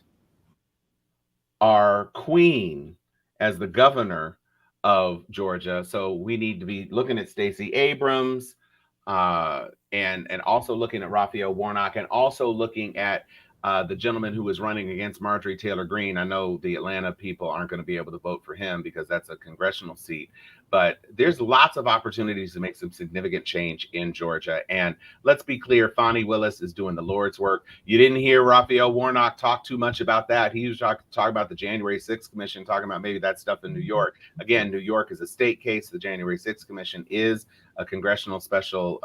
our queen as the governor of Georgia. So we need to be looking at Stacey Abrams, and also looking at Raphael Warnock, and also looking at the gentleman who is running against Marjorie Taylor Greene. I know the Atlanta people aren't going to be able to vote for him because that's a congressional seat, but there's lots of opportunities to make some significant change in Georgia. And let's be clear, Fani Willis is doing the Lord's work. You didn't hear Raphael Warnock talk too much about that. He was talking about the January 6th Commission, talking about maybe that stuff in New York. Again, New York is a state case. The January 6th Commission is a congressional special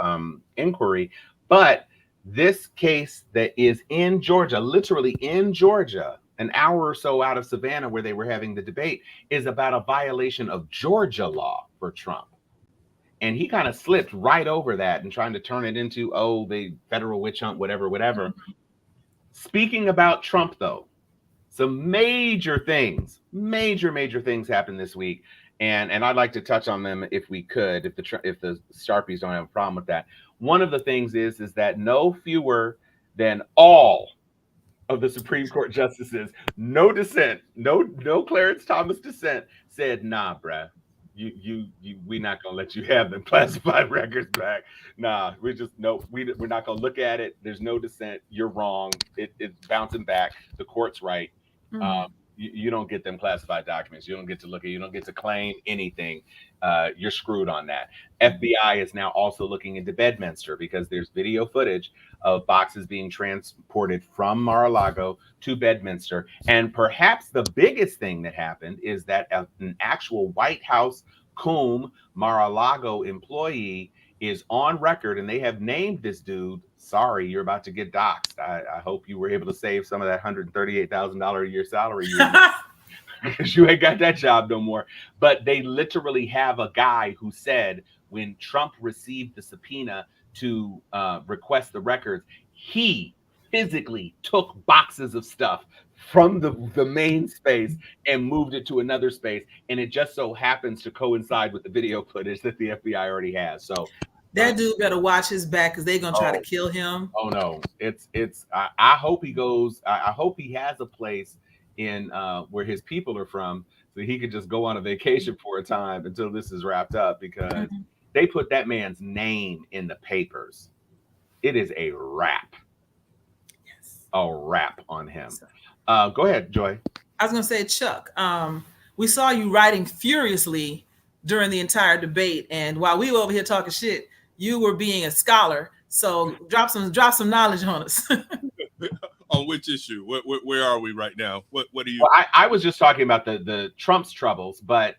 inquiry. But this case that is in Georgia, literally in Georgia, an hour or so out of Savannah where they were having the debate, is about a violation of Georgia law for Trump. And he kind of slipped right over that and trying to turn it into, the federal witch hunt, whatever. Speaking about Trump, though, some major things happened this week. and I'd like to touch on them if we could, if the Sharpies don't have a problem with that. One of the things is that no fewer than all of the Supreme Court justices, no dissent, no Clarence Thomas dissent, said, nah, bruh, we're not gonna let you have them classified records back. Nah, we're not gonna look at it. There's no dissent. You're wrong. It's bouncing back. The court's right. You don't get them classified documents. You don't get to look at. You don't get to claim anything. You're screwed on that. FBI is now also looking into Bedminster because there's video footage of boxes being transported from Mar-a-Lago to Bedminster. And perhaps the biggest thing that happened is that an actual White House cum Mar-a-Lago employee is on record, and they have named this dude. Sorry, you're about to get doxxed. I hope you were able to save some of that $138,000 a year salary because you ain't got that job no more. But they literally have a guy who said when Trump received the subpoena to request the records, he physically took boxes of stuff from the main space and moved it to another space. And it just so happens to coincide with the video footage that the FBI already has. So that dude better watch his back because they're gonna try to kill him. Oh no, I hope he goes. I hope he has a place in where his people are from, so he could just go on a vacation for a time until this is wrapped up. Because they put that man's name in the papers. It is a wrap. Yes, a wrap on him. Go ahead, Joy. I was gonna say, Chuck. We saw you writing furiously during the entire debate, and while we were over here talking shit, you were being a scholar. So drop some knowledge on us. On which issue? Where are we right now? What do you? Well, I was just talking about the Trump's troubles, but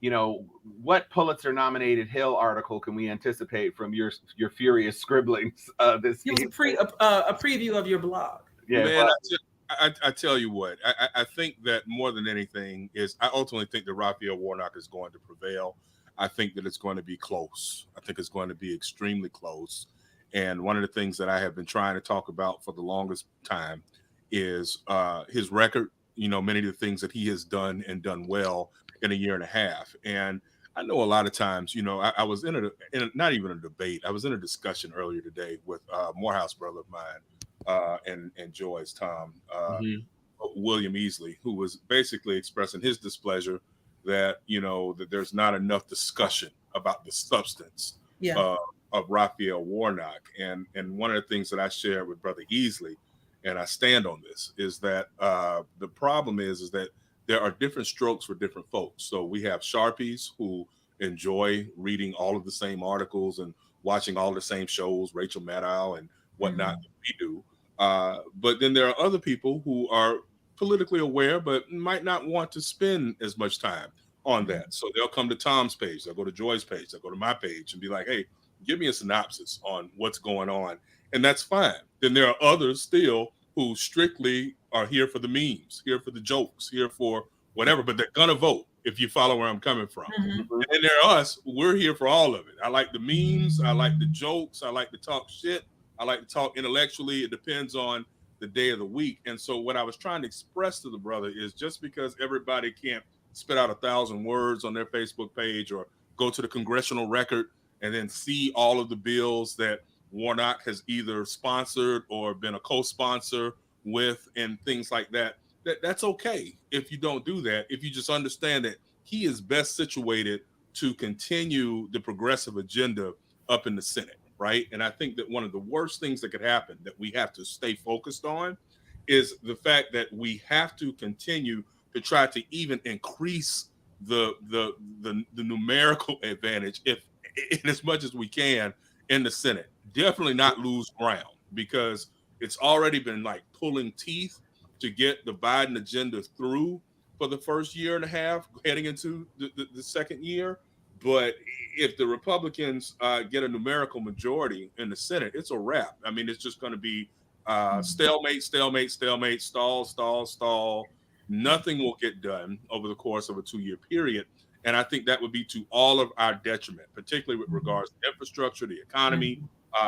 you know, what Pulitzer-nominated Hill article can we anticipate from your furious scribblings? This it was a preview of your blog. Yeah, man, I tell you what, I think that more than anything is I ultimately think that Raphael Warnock is going to prevail. I think that it's going to be close. I think it's going to be extremely close. And one of the things that I have been trying to talk about for the longest time is his record, you know, many of the things that he has done and done well in a year and a half. And I know a lot of times, you know, I was in not even a debate. I was in a discussion earlier today with a Morehouse brother of mine and Joy's Tom, William Easley, who was basically expressing his displeasure that, you know, that there's not enough discussion about the substance of Raphael Warnock. And one of the things that I shared with Brother Easley, and I stand on this, is that the problem is that there are different strokes for different folks. So we have Sharpies who enjoy reading all of the same articles and watching all the same shows, Rachel Maddow and whatnot that we do. But then there are other people who are politically aware, but might not want to spend as much time on that. So they'll come to Tom's page, they'll go to Joy's page, they'll go to my page and be like, hey, give me a synopsis on what's going on. And that's fine. Then there are others still who strictly are here for the memes, here for the jokes, here for whatever, but they're gonna vote if you follow where I'm coming from. And then there are us, we're here for all of it. I like the memes, I like the jokes, I like to talk shit, I like to talk intellectually. It depends on the day of the week. And so what I was trying to express to the brother is just because everybody can't spit out 1,000 words on their Facebook page or go to the congressional record and then see all of the bills that Warnock has either sponsored or been a co-sponsor with and things like that, that's okay if you don't do that, if you just understand that he is best situated to continue the progressive agenda up in the Senate, right? And I think that one of the worst things that could happen that we have to stay focused on is the fact that we have to continue to try to even increase the numerical advantage in as much as we can in the Senate. Definitely not lose ground, because it's already been like pulling teeth to get the Biden agenda through for the first year and a half, heading into the second year. But if the Republicans get a numerical majority in the Senate, it's a wrap. I mean, it's just going to be stalemate, stall. Nothing will get done over the course of a 2-year period. And I think that would be to all of our detriment, particularly with regards to infrastructure, the economy,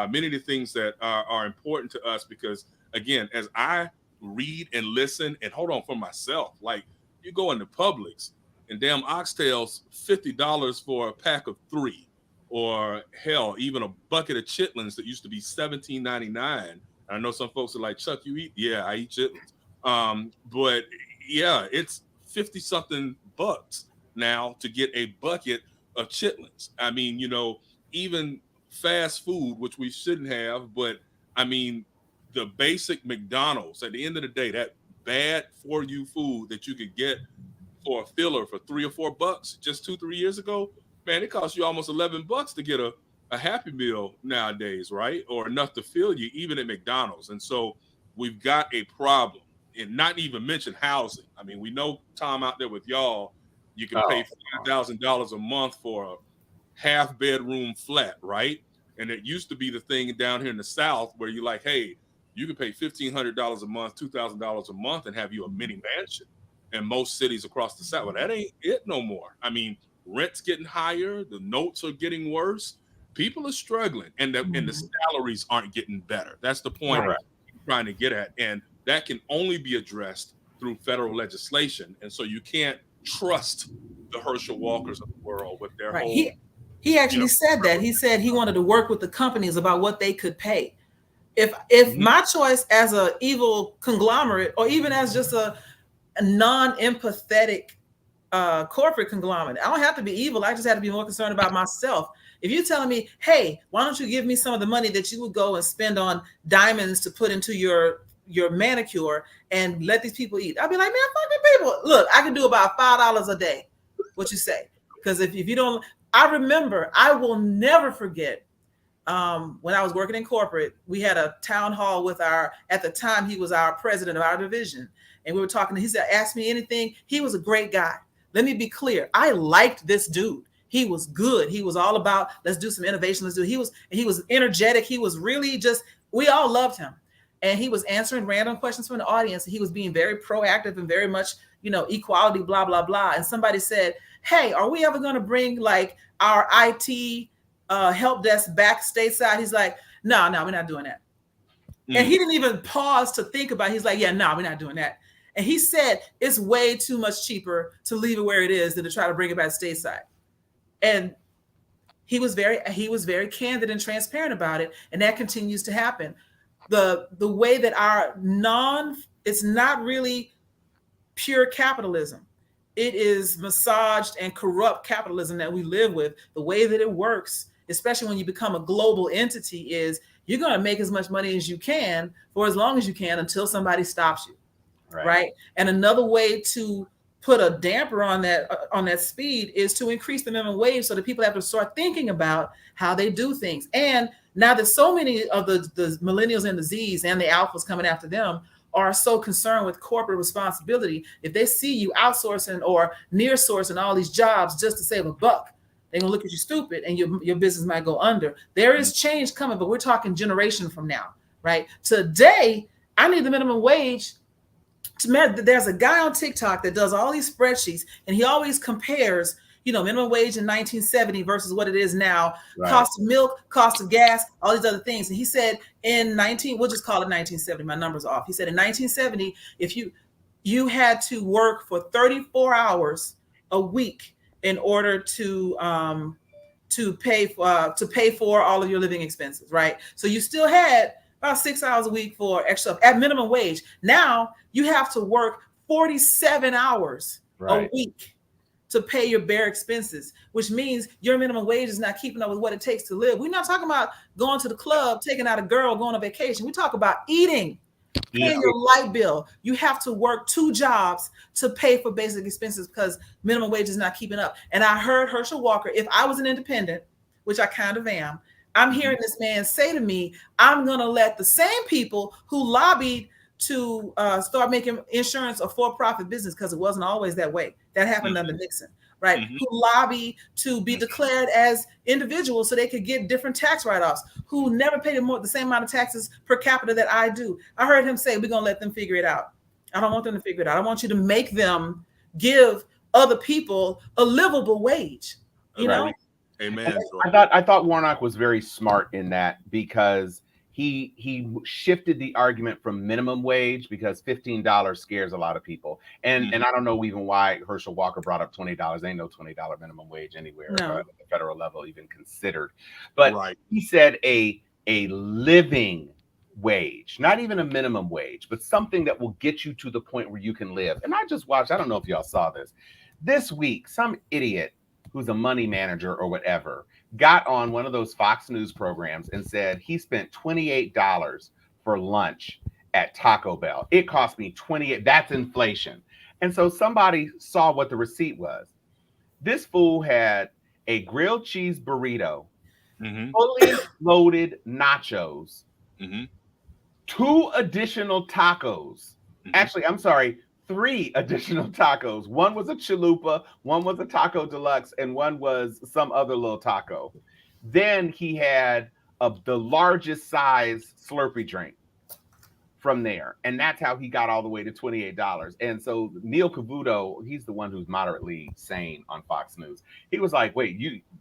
many of the things that are important to us. Because, again, as I read and listen and hold on for myself, like you go into Publix, and damn oxtails $50 for a pack of 3, or hell, even a bucket of chitlins that used to be $17.99. I know some folks are like, Chuck, you eat? Yeah, I eat chitlins. But yeah, it's 50 something bucks now to get a bucket of chitlins. I mean, you know, even fast food, which we shouldn't have, but I mean, the basic McDonald's, at the end of the day, that bad for you food that you could get for a filler for $3 or $4 just 2-3 years ago, man, it costs you almost $11 to get a Happy Meal nowadays, right? Or enough to fill you, even at McDonald's. And so we've got a problem, and not even mention housing. I mean, we know, Tom, out there with y'all, you can pay $5,000 a month for a half bedroom flat, right? And it used to be the thing down here in the South where you're like, hey, you can pay $1,500 a month, $2,000 a month, and have you a mini mansion in most cities across the South. Well, that ain't it no more. I mean, rent's getting higher, the notes are getting worse, people are struggling, and the salaries aren't getting better. That's the point I'm trying to get at, and that can only be addressed through federal legislation. And so you can't trust the Herschel Walkers of the world with their whole. He actually said that. He said he wanted to work with the companies about what they could pay. If my choice as an evil conglomerate, or even as just a non-empathetic corporate conglomerate, I don't have to be evil. I just have to be more concerned about myself. If you're telling me, hey, why don't you give me some of the money that you would go and spend on diamonds to put into your manicure and let these people eat, I'd be like, man, fuck them people. Look, I can do about $5 a day. What you say? Because if you don't, I remember, I will never forget when I was working in corporate, we had a town hall with at the time, he was our president of our division. And we were talking, he said, ask me anything. He was a great guy. Let me be clear. I liked this dude. He was good. He was all about, let's do some innovation. He was energetic. He was really we all loved him. And he was answering random questions from the audience. He was being very proactive and very much, equality, blah, blah, blah. And somebody said, hey, are we ever going to bring like our IT help desk back stateside? He's like, no, we're not doing that. And he didn't even pause to think about it. He's like, yeah, no, we're not doing that. And he said, it's way too much cheaper to leave it where it is than to try to bring it back stateside. And he was very candid and transparent about it. And that continues to happen. The way that it's not really pure capitalism. It is massaged and corrupt capitalism that we live with. The way that it works, especially when you become a global entity, is you're going to make as much money as you can for as long as you can until somebody stops you. Right. And another way to put a damper on that speed is to increase the minimum wage so that people have to start thinking about how they do things. And now that so many of the millennials and the Zs and the alphas coming after them are so concerned with corporate responsibility, if they see you outsourcing or near sourcing all these jobs just to save a buck, they're gonna look at you stupid and your business might go under. There is change coming, but we're talking generation from now, right? Today, I need the minimum wage. There's a guy on TikTok that does all these spreadsheets, and he always compares, minimum wage in 1970 versus what it is now, cost of milk, cost of gas, all these other things. And he said we'll just call it 1970, my number's off. He said in 1970, if you had to work for 34 hours a week in order to pay for all of your living expenses, right? So you still had about 6 hours a week for extra at minimum wage. Now you have to work 47 hours a week to pay your bare expenses, which means your minimum wage is not keeping up with what it takes to live. We're not talking about going to the club, taking out a girl, going on vacation. We talk about eating, paying your light bill. You have to work 2 jobs to pay for basic expenses because minimum wage is not keeping up. And I heard Herschel Walker, if I was an independent, which I kind of am, I'm hearing this man say to me, I'm going to let the same people who lobbied to start making insurance a for-profit business, because it wasn't always that way. That happened under Nixon, right? Who lobbied to be declared as individuals so they could get different tax write-offs, who never paid the same amount of taxes per capita that I do. I heard him say, we're going to let them figure it out. I don't want them to figure it out. I want you to make them give other people a livable wage, you know? Amen. I thought Warnock was very smart in that, because he shifted the argument from minimum wage because $15 scares a lot of people. And I don't know even why Herschel Walker brought up $20. Ain't no $20 minimum wage anywhere at the federal level even considered. But he said a living wage, not even a minimum wage, but something that will get you to the point where you can live. And I just watched, I don't know if y'all saw this week, some idiot who's a money manager or whatever got on one of those Fox News programs and said he spent $28 for lunch at Taco Bell. It cost me $28. That's inflation. And so somebody saw what the receipt was. This fool had a grilled cheese burrito, fully loaded nachos, 2 additional tacos. Actually, I'm sorry, 3 additional tacos. One was a chalupa, one was a taco deluxe, and one was some other little taco. Then he had the largest size Slurpee drink from there. And that's how he got all the way to $28. And so Neil Cavuto, he's the one who's moderately sane on Fox News. He was like, wait,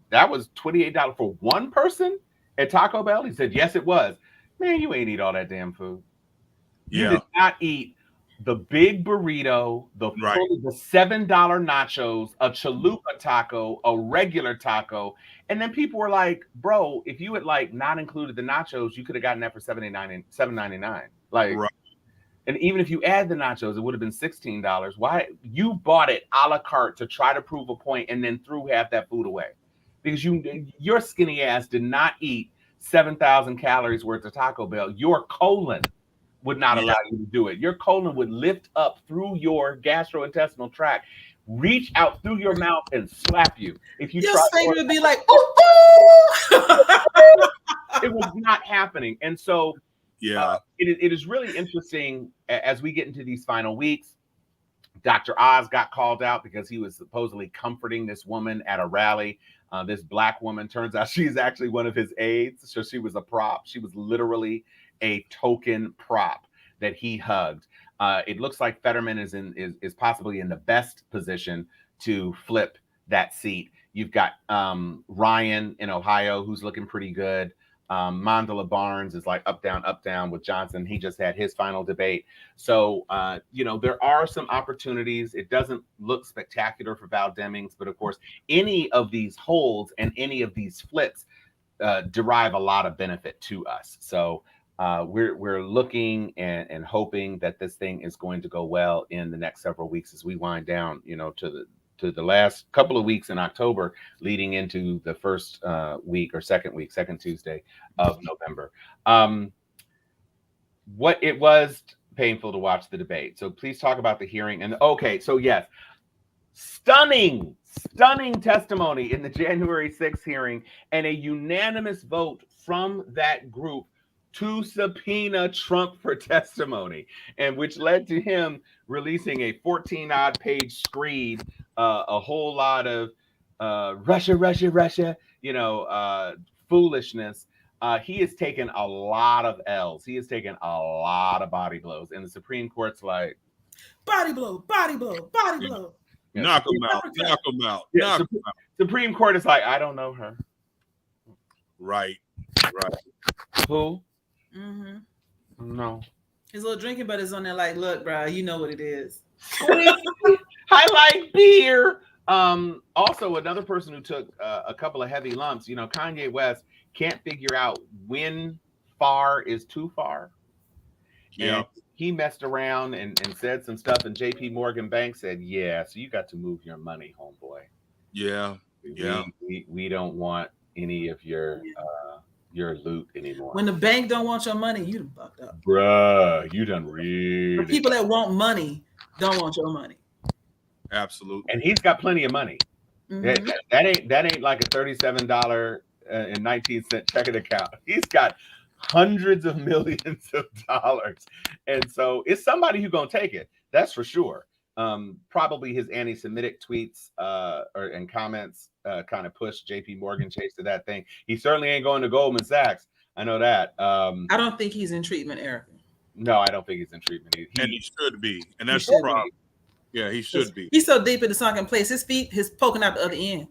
that was $28 for one person at Taco Bell? He said, yes, it was. Man, you ain't eat all that damn food. You did not eat the big burrito, the $7 nachos, a chalupa taco, a regular taco. And then people were like, bro, if you had like not included the nachos, you could have gotten that for $7.99. Like, and even if you add the nachos, it would have been $16. Why? You bought it a la carte to try to prove a point and then threw half that food away. Because your skinny ass did not eat 7,000 calories worth of Taco Bell. Your colon would not allow you to do it. Your colon would lift up through your gastrointestinal tract, reach out through your mouth and slap you. If you your try, stomach would be like, oh. It was not happening. And so it is really interesting as we get into these final weeks. Dr. Oz got called out because he was supposedly comforting this woman at a rally. This Black woman, turns out she's actually one of his aides. So she was a prop. She was literally a token prop that he hugged. It looks like Fetterman is possibly in the best position to flip that seat. You've got Ryan in Ohio, who's looking pretty good. Mandela Barnes is like up, down with Johnson. He just had his final debate. So, there are some opportunities. It doesn't look spectacular for Val Demings, but of course, any of these holds and any of these flips derive a lot of benefit to us. So we're looking and hoping that this thing is going to go well in the next several weeks as we wind down, to the last couple of weeks in October, leading into the first second Tuesday of November. It was painful to watch the debate. So please talk about the hearing. And so yes, stunning testimony in the January 6th hearing and a unanimous vote from that group to subpoena Trump for testimony, and which led to him releasing a 14-odd page screed, a whole lot of Russia, foolishness. He has taken a lot of L's. He has taken a lot of body blows, and the Supreme Court's like, body blow. Knock him out. Supreme Court is like, I don't know her. Right. Who? Mm-hmm. No. His little drinking buddy's on there like, look, bro, you know what it is. I like beer. Also, another person who took a couple of heavy lumps, Kanye West can't figure out when far is too far. Yeah. And he messed around and said some stuff, and JP Morgan Bank said, yeah, so you got to move your money, homeboy. Yeah. We don't want any of your loot anymore. When the bank don't want your money, you done fucked up. Bruh, you done really. The people that want money don't want your money. Absolutely. And he's got plenty of money. Mm-hmm. That ain't like a $37 and 19 cent checking account. He's got hundreds of millions of dollars. And so it's somebody who's gonna take it. That's for sure. Probably his anti-Semitic tweets and comments kind of pushed JP Morgan Chase to that thing. He certainly ain't going to Goldman Sachs. I know that. I don't think he's in treatment, Eric. No, I don't think he's in treatment. And he should be. And that's the problem. Yeah, he should be. He's so deep in the sunken place. His feet, his poking out the other end.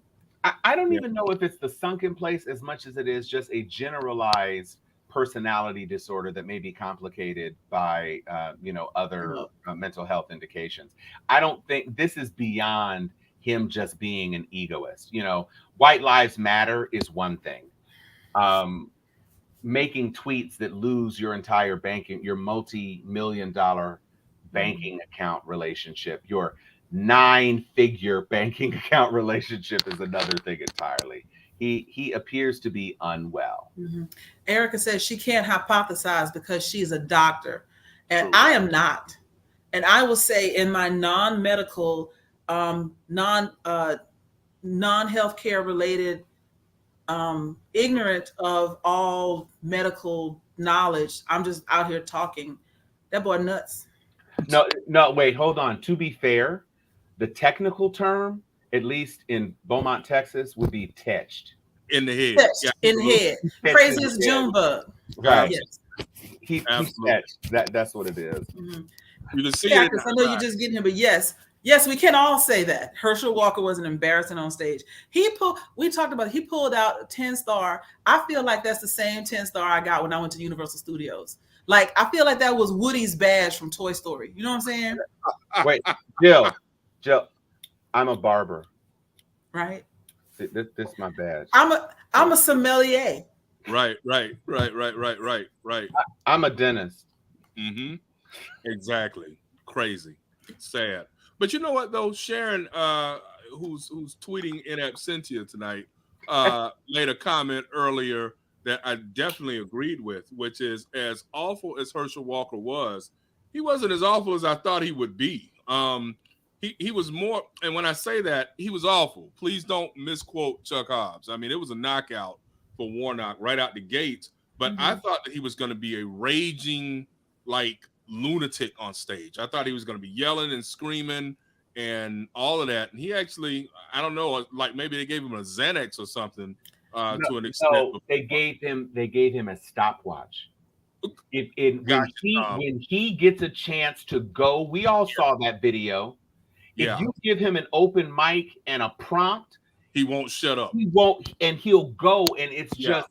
I don't even know if it's the sunken place as much as it is just a generalized personality disorder that may be complicated by, other mental health indications. I don't think this is beyond him just being an egoist. White Lives Matter is one thing. Making tweets that lose your entire your multi-million-dollar banking account relationship, your 9-figure banking account relationship is another thing entirely. He appears to be unwell. Erica says she can't hypothesize because she's a doctor, and I am not. And I will say, in my non-medical, non-healthcare related, ignorant of all medical knowledge, I'm just out here talking. That boy nuts. No, wait, hold on. To be fair, the technical term, at least in Beaumont, Texas, would be tetched. In the head. Tetched in the head. Craziest June bug. Right. Yes. He's tetched. That's what it is. You can see yeah, it. I know you're just getting him, but yes, we can all say that Herschel Walker wasn't embarrassing on stage. He pulled out a 10-star. I feel like that's the same 10-star I got when I went to Universal Studios. Like, I feel like that was Woody's badge from Toy Story. You know what I'm saying? Wait, Jill, I'm a barber. Right. This is my badge. I'm a sommelier. Right. I'm a dentist. Exactly. Crazy. Sad. But you know what though? Sharon, who's tweeting in absentia tonight, made a comment earlier that I definitely agreed with, which is, as awful as Herschel Walker was, he wasn't as awful as I thought he would be. He was more, and when I say that, he was awful. Please don't misquote Chuck Hobbs. I mean, it was a knockout for Warnock right out the gates, but I thought that he was going to be a raging, like, lunatic on stage. I thought he was going to be yelling and screaming and all of that. And he actually, I don't know, like maybe they gave him a Xanax or something to an extent. No, they gave him a stopwatch. When he gets a chance to go, we all saw that video. If you give him an open mic and a prompt, he won't shut up. He won't, and he'll go, and it's just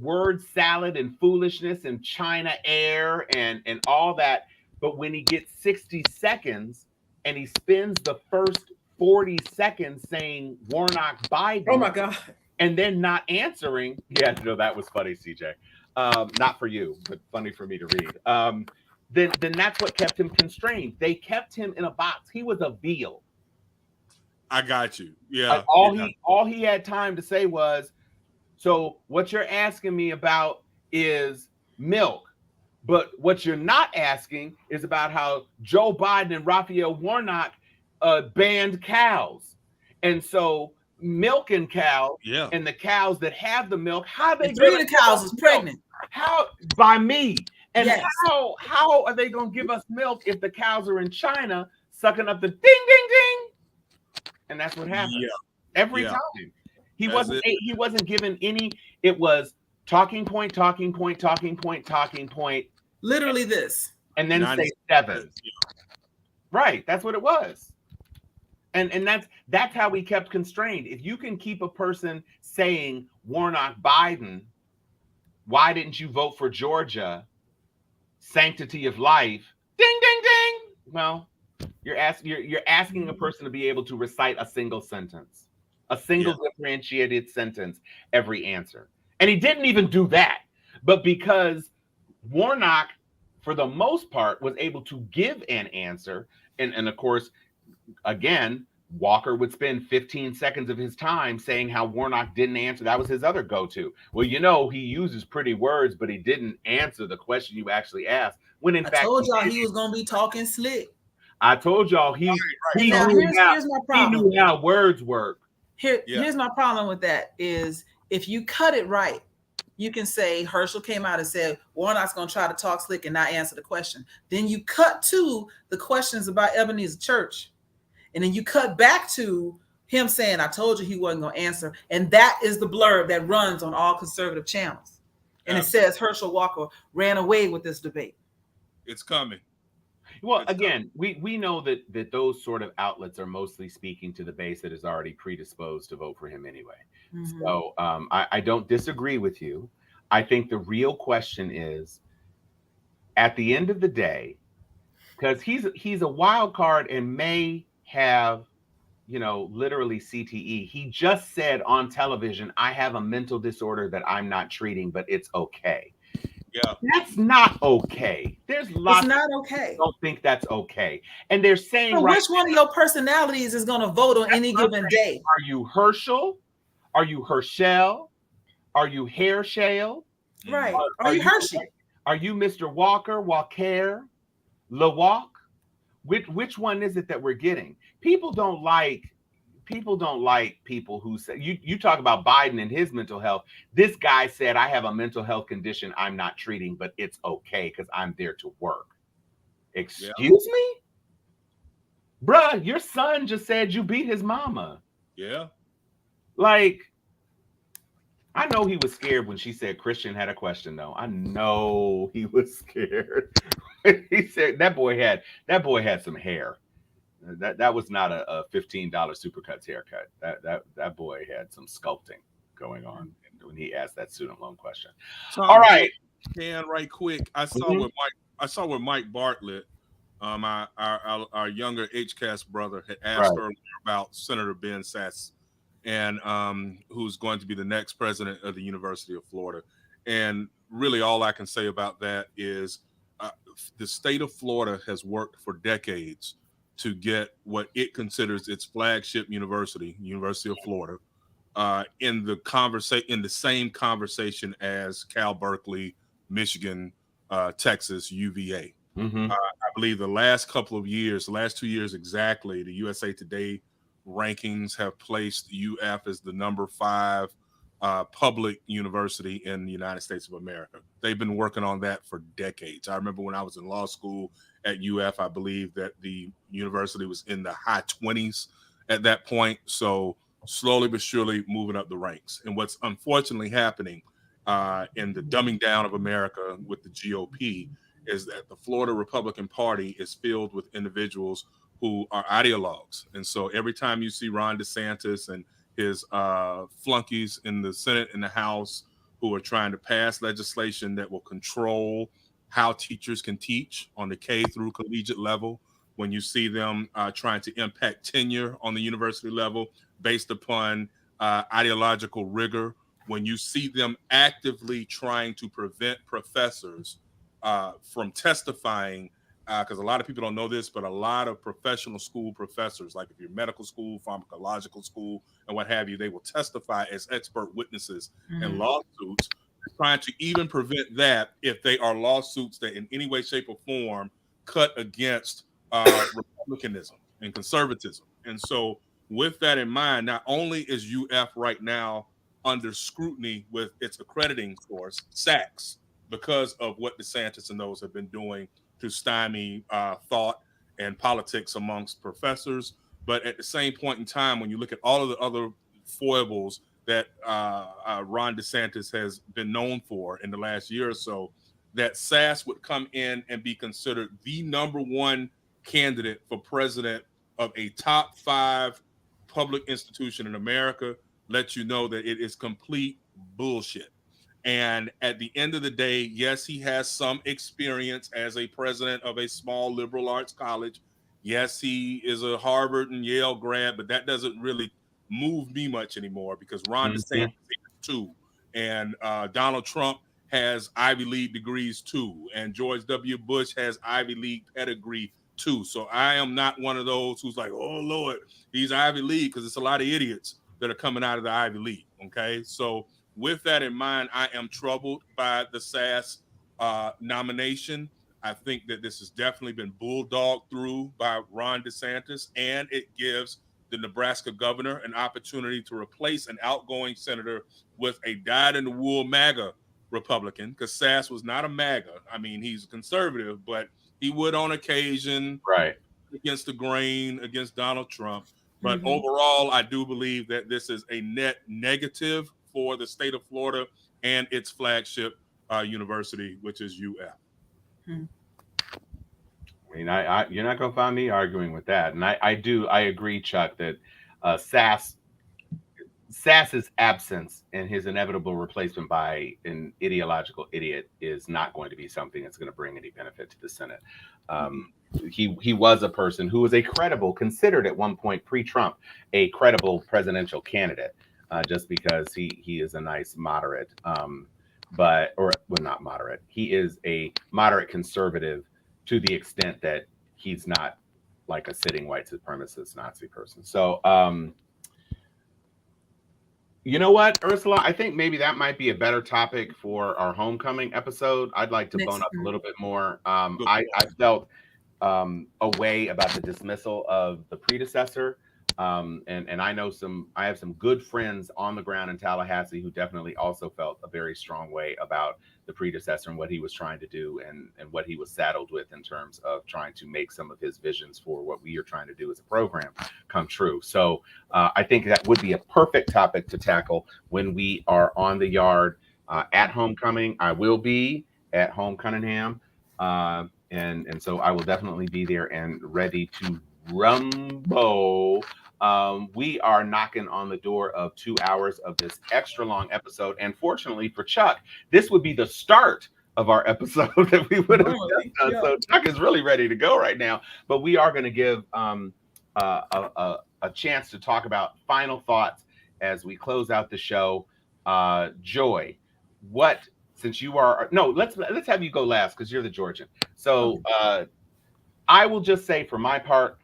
word salad and foolishness and China air and all that. But when he gets 60 seconds and he spends the first 40 seconds saying Warnock Biden, oh my God, and then not answering, that was funny, CJ. Not for you, but funny for me to read. Then that's what kept him constrained. They kept him in a box. He was a veal. I got you. Yeah. Like all he had time to say was, so what you're asking me about is milk, but what you're not asking is about how Joe Biden and Raphael Warnock banned cows. And so milk and cows and the cows that have the milk, how they 3 of the cows is pregnant. How? By me. And how are they going to give us milk if the cows are in China sucking up the ding, ding, ding? And that's what happens every time. He wasn't given any. It was talking point. Literally this. And then say 7. Right. That's what it was. And that's how we kept constrained. If you can keep a person saying Warnock Biden, why didn't you vote for Georgia? Sanctity of life. Ding, ding, ding. Well, you're asking a person to be able to recite a single sentence. A single differentiated sentence, every answer. And he didn't even do that. But because Warnock, for the most part, was able to give an answer, and of course, again, Walker would spend 15 seconds of his time saying how Warnock didn't answer. That was his other go-to. Well, he uses pretty words, but he didn't answer the question you actually asked. When in fact, I told y'all he was going to be talking slick. I told y'all he knew how words work. Here's my problem with that is if you cut it right, you can say Herschel came out and said Warnock's going to try to talk slick and not answer the question. Then you cut to the questions about Ebenezer Church. And then you cut back to him saying, I told you he wasn't going to answer. And that is the blurb that runs on all conservative channels. And it says Herschel Walker ran away with this debate. It's coming. Well, again, we know that those sort of outlets are mostly speaking to the base that is already predisposed to vote for him anyway. So I don't disagree with you. I think the real question is, at the end of the day, because he's a wild card and may have, literally CTE. He just said on television, I have a mental disorder that I'm not treating, but it's okay. Yeah. That's not okay. There's lots It's not of okay. people don't think that's okay. And they're saying, So right, which one of your personalities is going to vote on any given day? Are you Herschel? Are you Herschel? Are you Herschel? Right. Are you Hershey? Are you Mr. Walker, Walker, LeWalk? Which one is it that we're getting? People don't like people who say, you talk about Biden and his mental health. This guy said, I have a mental health condition I'm not treating, but it's okay because I'm there to work. Excuse me? Bruh, your son just said you beat his mama. Yeah. Like, I know he was scared when she said Christian had a question, though. I know he was scared. He said that boy had some hair. That was not a $15 Supercuts haircut. That boy had some sculpting going on when he asked that student loan question. Tom, all right, right quick. I saw where Mike Bartlett, our younger HCAS brother, had asked earlier about Senator Ben Sasse, and who's going to be the next president of the University of Florida. And really, all I can say about that is the state of Florida has worked for decades to get what it considers its flagship university, University of Florida, in the same conversation as Cal Berkeley, Michigan, Texas, UVA. Mm-hmm. I believe the last 2 years exactly, the USA Today rankings have placed UF as the number 5 public university in the United States of America. They've been working on that for decades. I remember when I was in law school at UF, I believe that the university was in the high 20s at that point. So slowly but surely moving up the ranks. And what's unfortunately happening in the dumbing down of America with the GOP is that the Florida Republican Party is filled with individuals who are ideologues. And so every time you see Ron DeSantis and his flunkies in the Senate and the House who are trying to pass legislation that will control how teachers can teach on the K through collegiate level, when you see them trying to impact tenure on the university level based upon ideological rigor, when you see them actively trying to prevent professors from testifying, because a lot of people don't know this, but a lot of professional school professors, like if you're medical school, pharmacological school, and what have you, they will testify as expert witnesses in lawsuits, trying to even prevent that if they are lawsuits that in any way, shape, or form cut against republicanism and conservatism. And so with that in mind, not only is UF right now under scrutiny with its accrediting source, SACS, because of what DeSantis and those have been doing to stymie thought and politics amongst professors. But at the same point in time, when you look at all of the other foibles that Ron DeSantis has been known for in the last year or so, that Sasse would come in and be considered the number one candidate for president of a top 5 public institution in America lets you know that it is complete bullshit. And at the end of the day, yes, he has some experience as a president of a small liberal arts college. Yes, he is a Harvard and Yale grad, but that doesn't really move me much anymore because Ron DeSantis is too. And Donald Trump has Ivy League degrees too. And George W. Bush has Ivy League pedigree too. So I am not one of those who's like, oh, Lord, he's Ivy League, because it's a lot of idiots that are coming out of the Ivy League. Okay, so with that in mind, I am troubled by the Sasse nomination. I think that this has definitely been bulldogged through by Ron DeSantis, and it gives the Nebraska governor an opportunity to replace an outgoing senator with a dyed-in-the-wool MAGA Republican, because Sasse was not a MAGA. I mean, he's conservative, but he would on occasion against the grain, against Donald Trump. But overall, I do believe that this is a net negative for the state of Florida and its flagship university, which is UF. I mean, you're not going to find me arguing with that. And I agree, Chuck, that Sasse Sass's absence and his inevitable replacement by an ideological idiot is not going to be something that's going to bring any benefit to the Senate. He was a person who was a credible, considered at one point pre-Trump, a credible presidential candidate, just because he is a nice moderate, not moderate. He is a moderate conservative to the extent that he's not like a sitting white supremacist Nazi person. So, you know what, Ursula? I think maybe that might be a better topic for our homecoming episode. I'd like to bone up a little bit more. I felt a way about the dismissal of the predecessor. And I have some good friends on the ground in Tallahassee who definitely also felt a very strong way about the predecessor and what he was trying to do and what he was saddled with in terms of trying to make some of his visions for what we are trying to do as a program come true. So I think that would be a perfect topic to tackle when we are on the yard at homecoming. I will be at Home Cunningham. And so I will definitely be there and ready to rumble. We are knocking on the door of 2 hours of this extra long episode. And fortunately for Chuck, this would be the start of our episode that we would have just done. Yeah. So Chuck is really ready to go right now. But we are going to give a chance to talk about final thoughts as we close out the show. Joy, since you are let's have you go last because you're the Georgian. So I will just say for my part,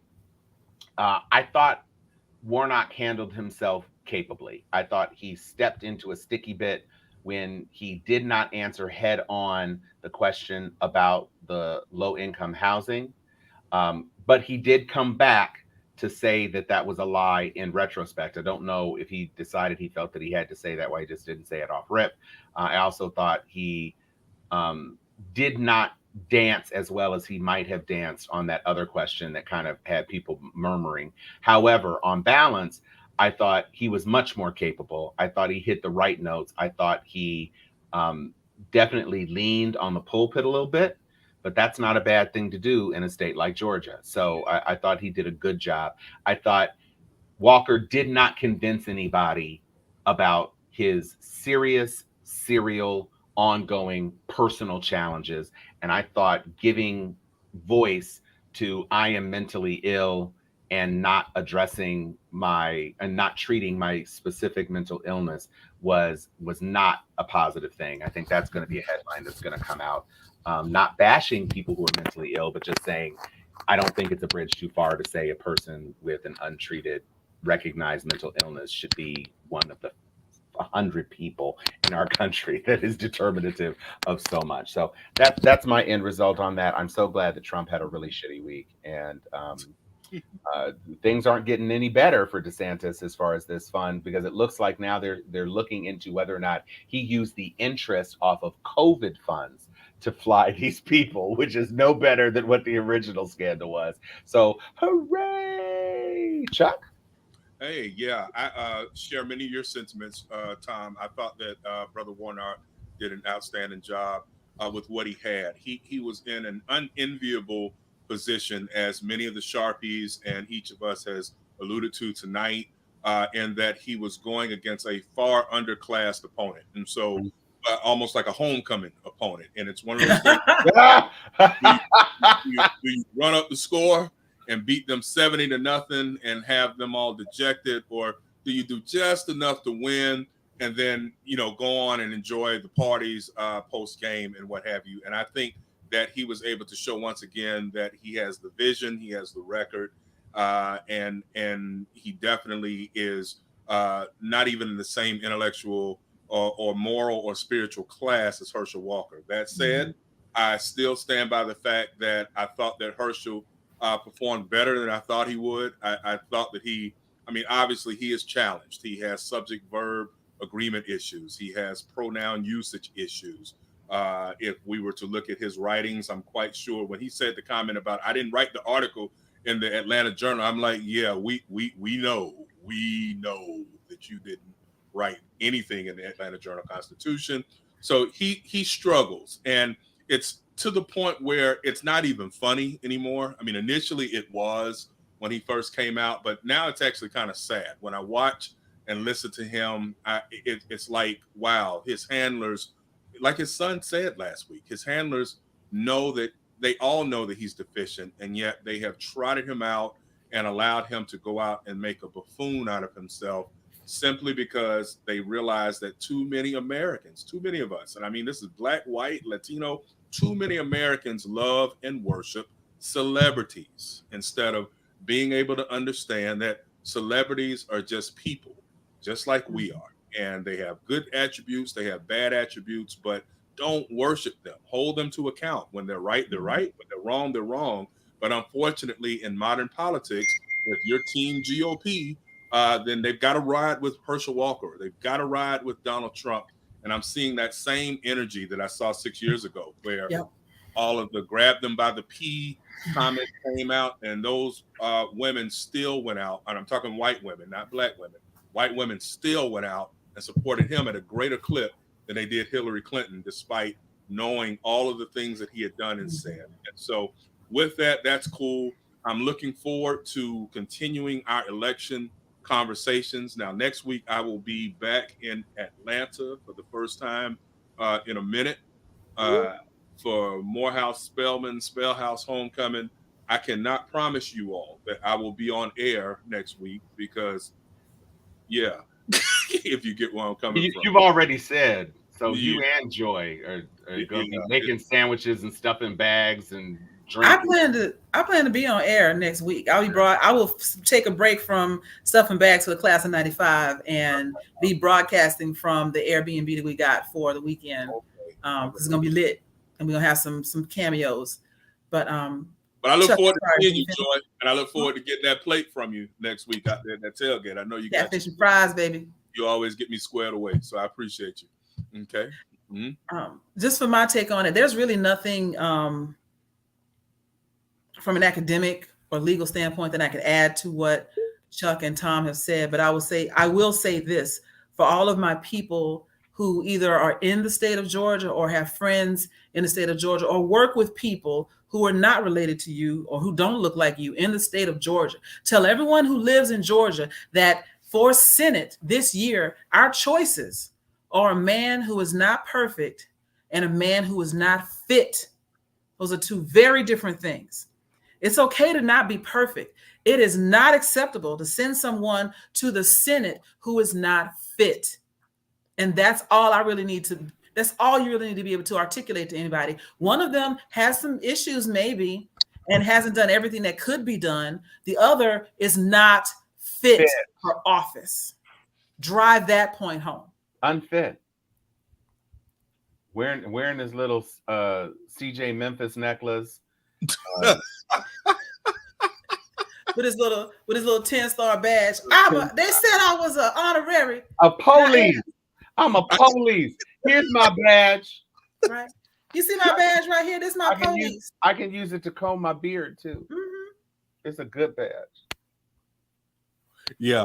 I thought Warnock handled himself capably. I thought he stepped into a sticky bit when he did not answer head on the question about the low income housing. But he did come back to say that was a lie in retrospect. I don't know if he decided he felt that he had to say that, why he just didn't say it off rip. I also thought he did not dance as well as he might have danced on that other question that kind of had people murmuring. However, on balance, I thought he was much more capable. I thought he hit the right notes. I thought he definitely leaned on the pulpit a little bit, but that's not a bad thing to do in a state like Georgia. So I thought he did a good job. I thought Walker did not convince anybody about his serial, ongoing personal challenges. And I thought giving voice to I am mentally ill and not addressing and not treating my specific mental illness was not a positive thing. I think that's going to be a headline that's going to come out. Not bashing people who are mentally ill, but just saying, I don't think it's a bridge too far to say a person with an untreated, recognized mental illness should be one of the 100 people in our country that is determinative of so much. So that's my end result on that. I'm so glad that Trump had a really shitty week, and things aren't getting any better for DeSantis as far as this fund, because it looks like now they're looking into whether or not he used the interest off of COVID funds to fly these people, which is no better than what the original scandal was. So hooray, Chuck. Hey, yeah, I share many of your sentiments, Tom. I thought that Brother Warnock did an outstanding job with what he had. He was in an unenviable position, as many of the Sharpies and each of us has alluded to tonight, in that he was going against a far underclassed opponent. And so almost like a homecoming opponent. And it's one of those things, you run up the score and beat them 70-0 and have them all dejected, or do you do just enough to win and then go on and enjoy the parties post game and what have you? And I think that he was able to show once again that he has the vision, he has the record, and he definitely is not even in the same intellectual or moral or spiritual class as Herschel Walker. That said, I still stand by the fact that I thought that Herschel performed better than I thought he would. I thought that obviously he is challenged. He has subject-verb agreement issues. He has pronoun usage issues. If we were to look at his writings, I'm quite sure when he said the comment about, I didn't write the article in the Atlanta Journal, I'm like, yeah, we know that you didn't write anything in the Atlanta Journal-Constitution. So he struggles, and it's to the point where it's not even funny anymore. I mean, initially it was when he first came out, but now it's actually kind of sad. When I watch and listen to him, it's like, wow, his handlers, like his son said last week, his handlers know that they all know that he's deficient, and yet they have trotted him out and allowed him to go out and make a buffoon out of himself simply because they realize that too many Americans, too many of us, and I mean, this is Black, white, Latino, too many Americans love and worship celebrities instead of being able to understand that celebrities are just people, just like we are. And they have good attributes, they have bad attributes, but don't worship them. Hold them to account. When they're right, they're right. When they're wrong, they're wrong. But unfortunately, in modern politics, if you're Team GOP, then they've got to ride with Herschel Walker. They've got to ride with Donald Trump. And I'm seeing that same energy that I saw 6 years ago, where all of the grab them by the P comments came out, and those women still went out. And I'm talking white women, not Black women. White women still went out and supported him at a greater clip than they did Hillary Clinton, despite knowing all of the things that he had done and said. And so with that, that's cool. I'm looking forward to continuing our election conversations. Now, next week, I will be back in Atlanta for the first time in a minute for Morehouse Spellhouse Homecoming. I cannot promise you all that I will be on air next week because, yeah, if you get where I'm coming from. You've already said, so you and Joy are going to be making sandwiches and stuff in bags and drinking. I plan to be on air next week. I will take a break from stuff in bags for the class of 95 and be broadcasting from the Airbnb that we got for the weekend. It's going to be lit, and we're going to have some cameos. But I look forward to seeing you, Joy, and I look forward to getting that plate from you next week out there at that tailgate. I know you got fish and fries, baby. You always get me squared away, so I appreciate you. Okay. Mm-hmm. Just for my take on it, there's really nothing from an academic or legal standpoint that I could add to what Chuck and Tom have said. But I will say this for all of my people who either are in the state of Georgia or have friends in the state of Georgia or work with people who are not related to you or who don't look like you in the state of Georgia. Tell everyone who lives in Georgia that for Senate this year, our choices are a man who is not perfect and a man who is not fit. Those are two very different things. It's okay to not be perfect. It is not acceptable to send someone to the Senate who is not fit. And that's all you really need to be able to articulate to anybody. One of them has some issues maybe and hasn't done everything that could be done. The other is not fit for office. Drive that point home. Unfit. Wearing his little CJ Memphis necklace. With his little 10-star badge. They said I was an honorary. A police. I'm a police. Here's my badge. Right. You see my badge right here? This is my police. I can use it to comb my beard too. Mm-hmm. It's a good badge. Yeah.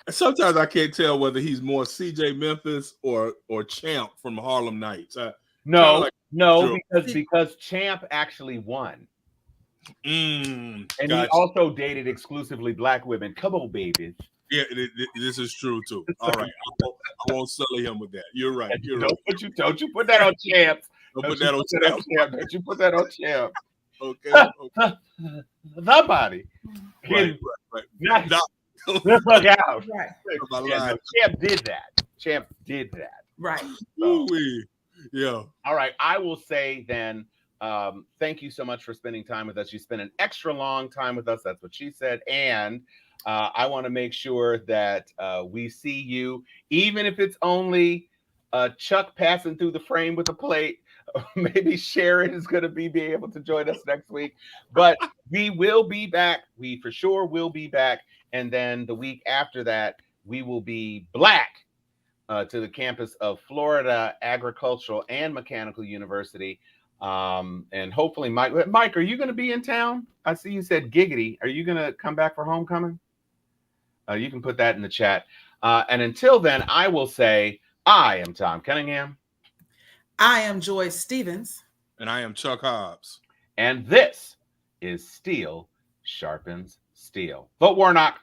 Sometimes I can't tell whether he's more CJ Memphis or Champ from Harlem Nights. No, because Champ actually won. And he also dated exclusively Black women. Come on, baby. Yeah, this is true too. All right, I won't sully him with that. You're right. Don't you put that on Champ. Don't put that on Champ. Don't you put that on Champ. Okay. Somebody. Right. Let's look out. Right. Champ did that. Right. So, yeah. All right. I will say then, thank you so much for spending time with us. You spent an extra long time with us. That's what she said. And I want to make sure that we see you, even if it's only Chuck passing through the frame with a plate. Maybe Sharon is going to be able to join us next week. But we will be back. We for sure will be back. And then the week after that, we will be back to the campus of Florida Agricultural and Mechanical University. And hopefully, Mike, are you going to be in town? I see you said giggity. Are you going to come back for homecoming? You can put that in the chat. And until then, I will say, I am Tom Cunningham. I am Joy Stevens. And I am Chuck Hobbs. And this is Steel Sharpens Steel. Vote Warnock.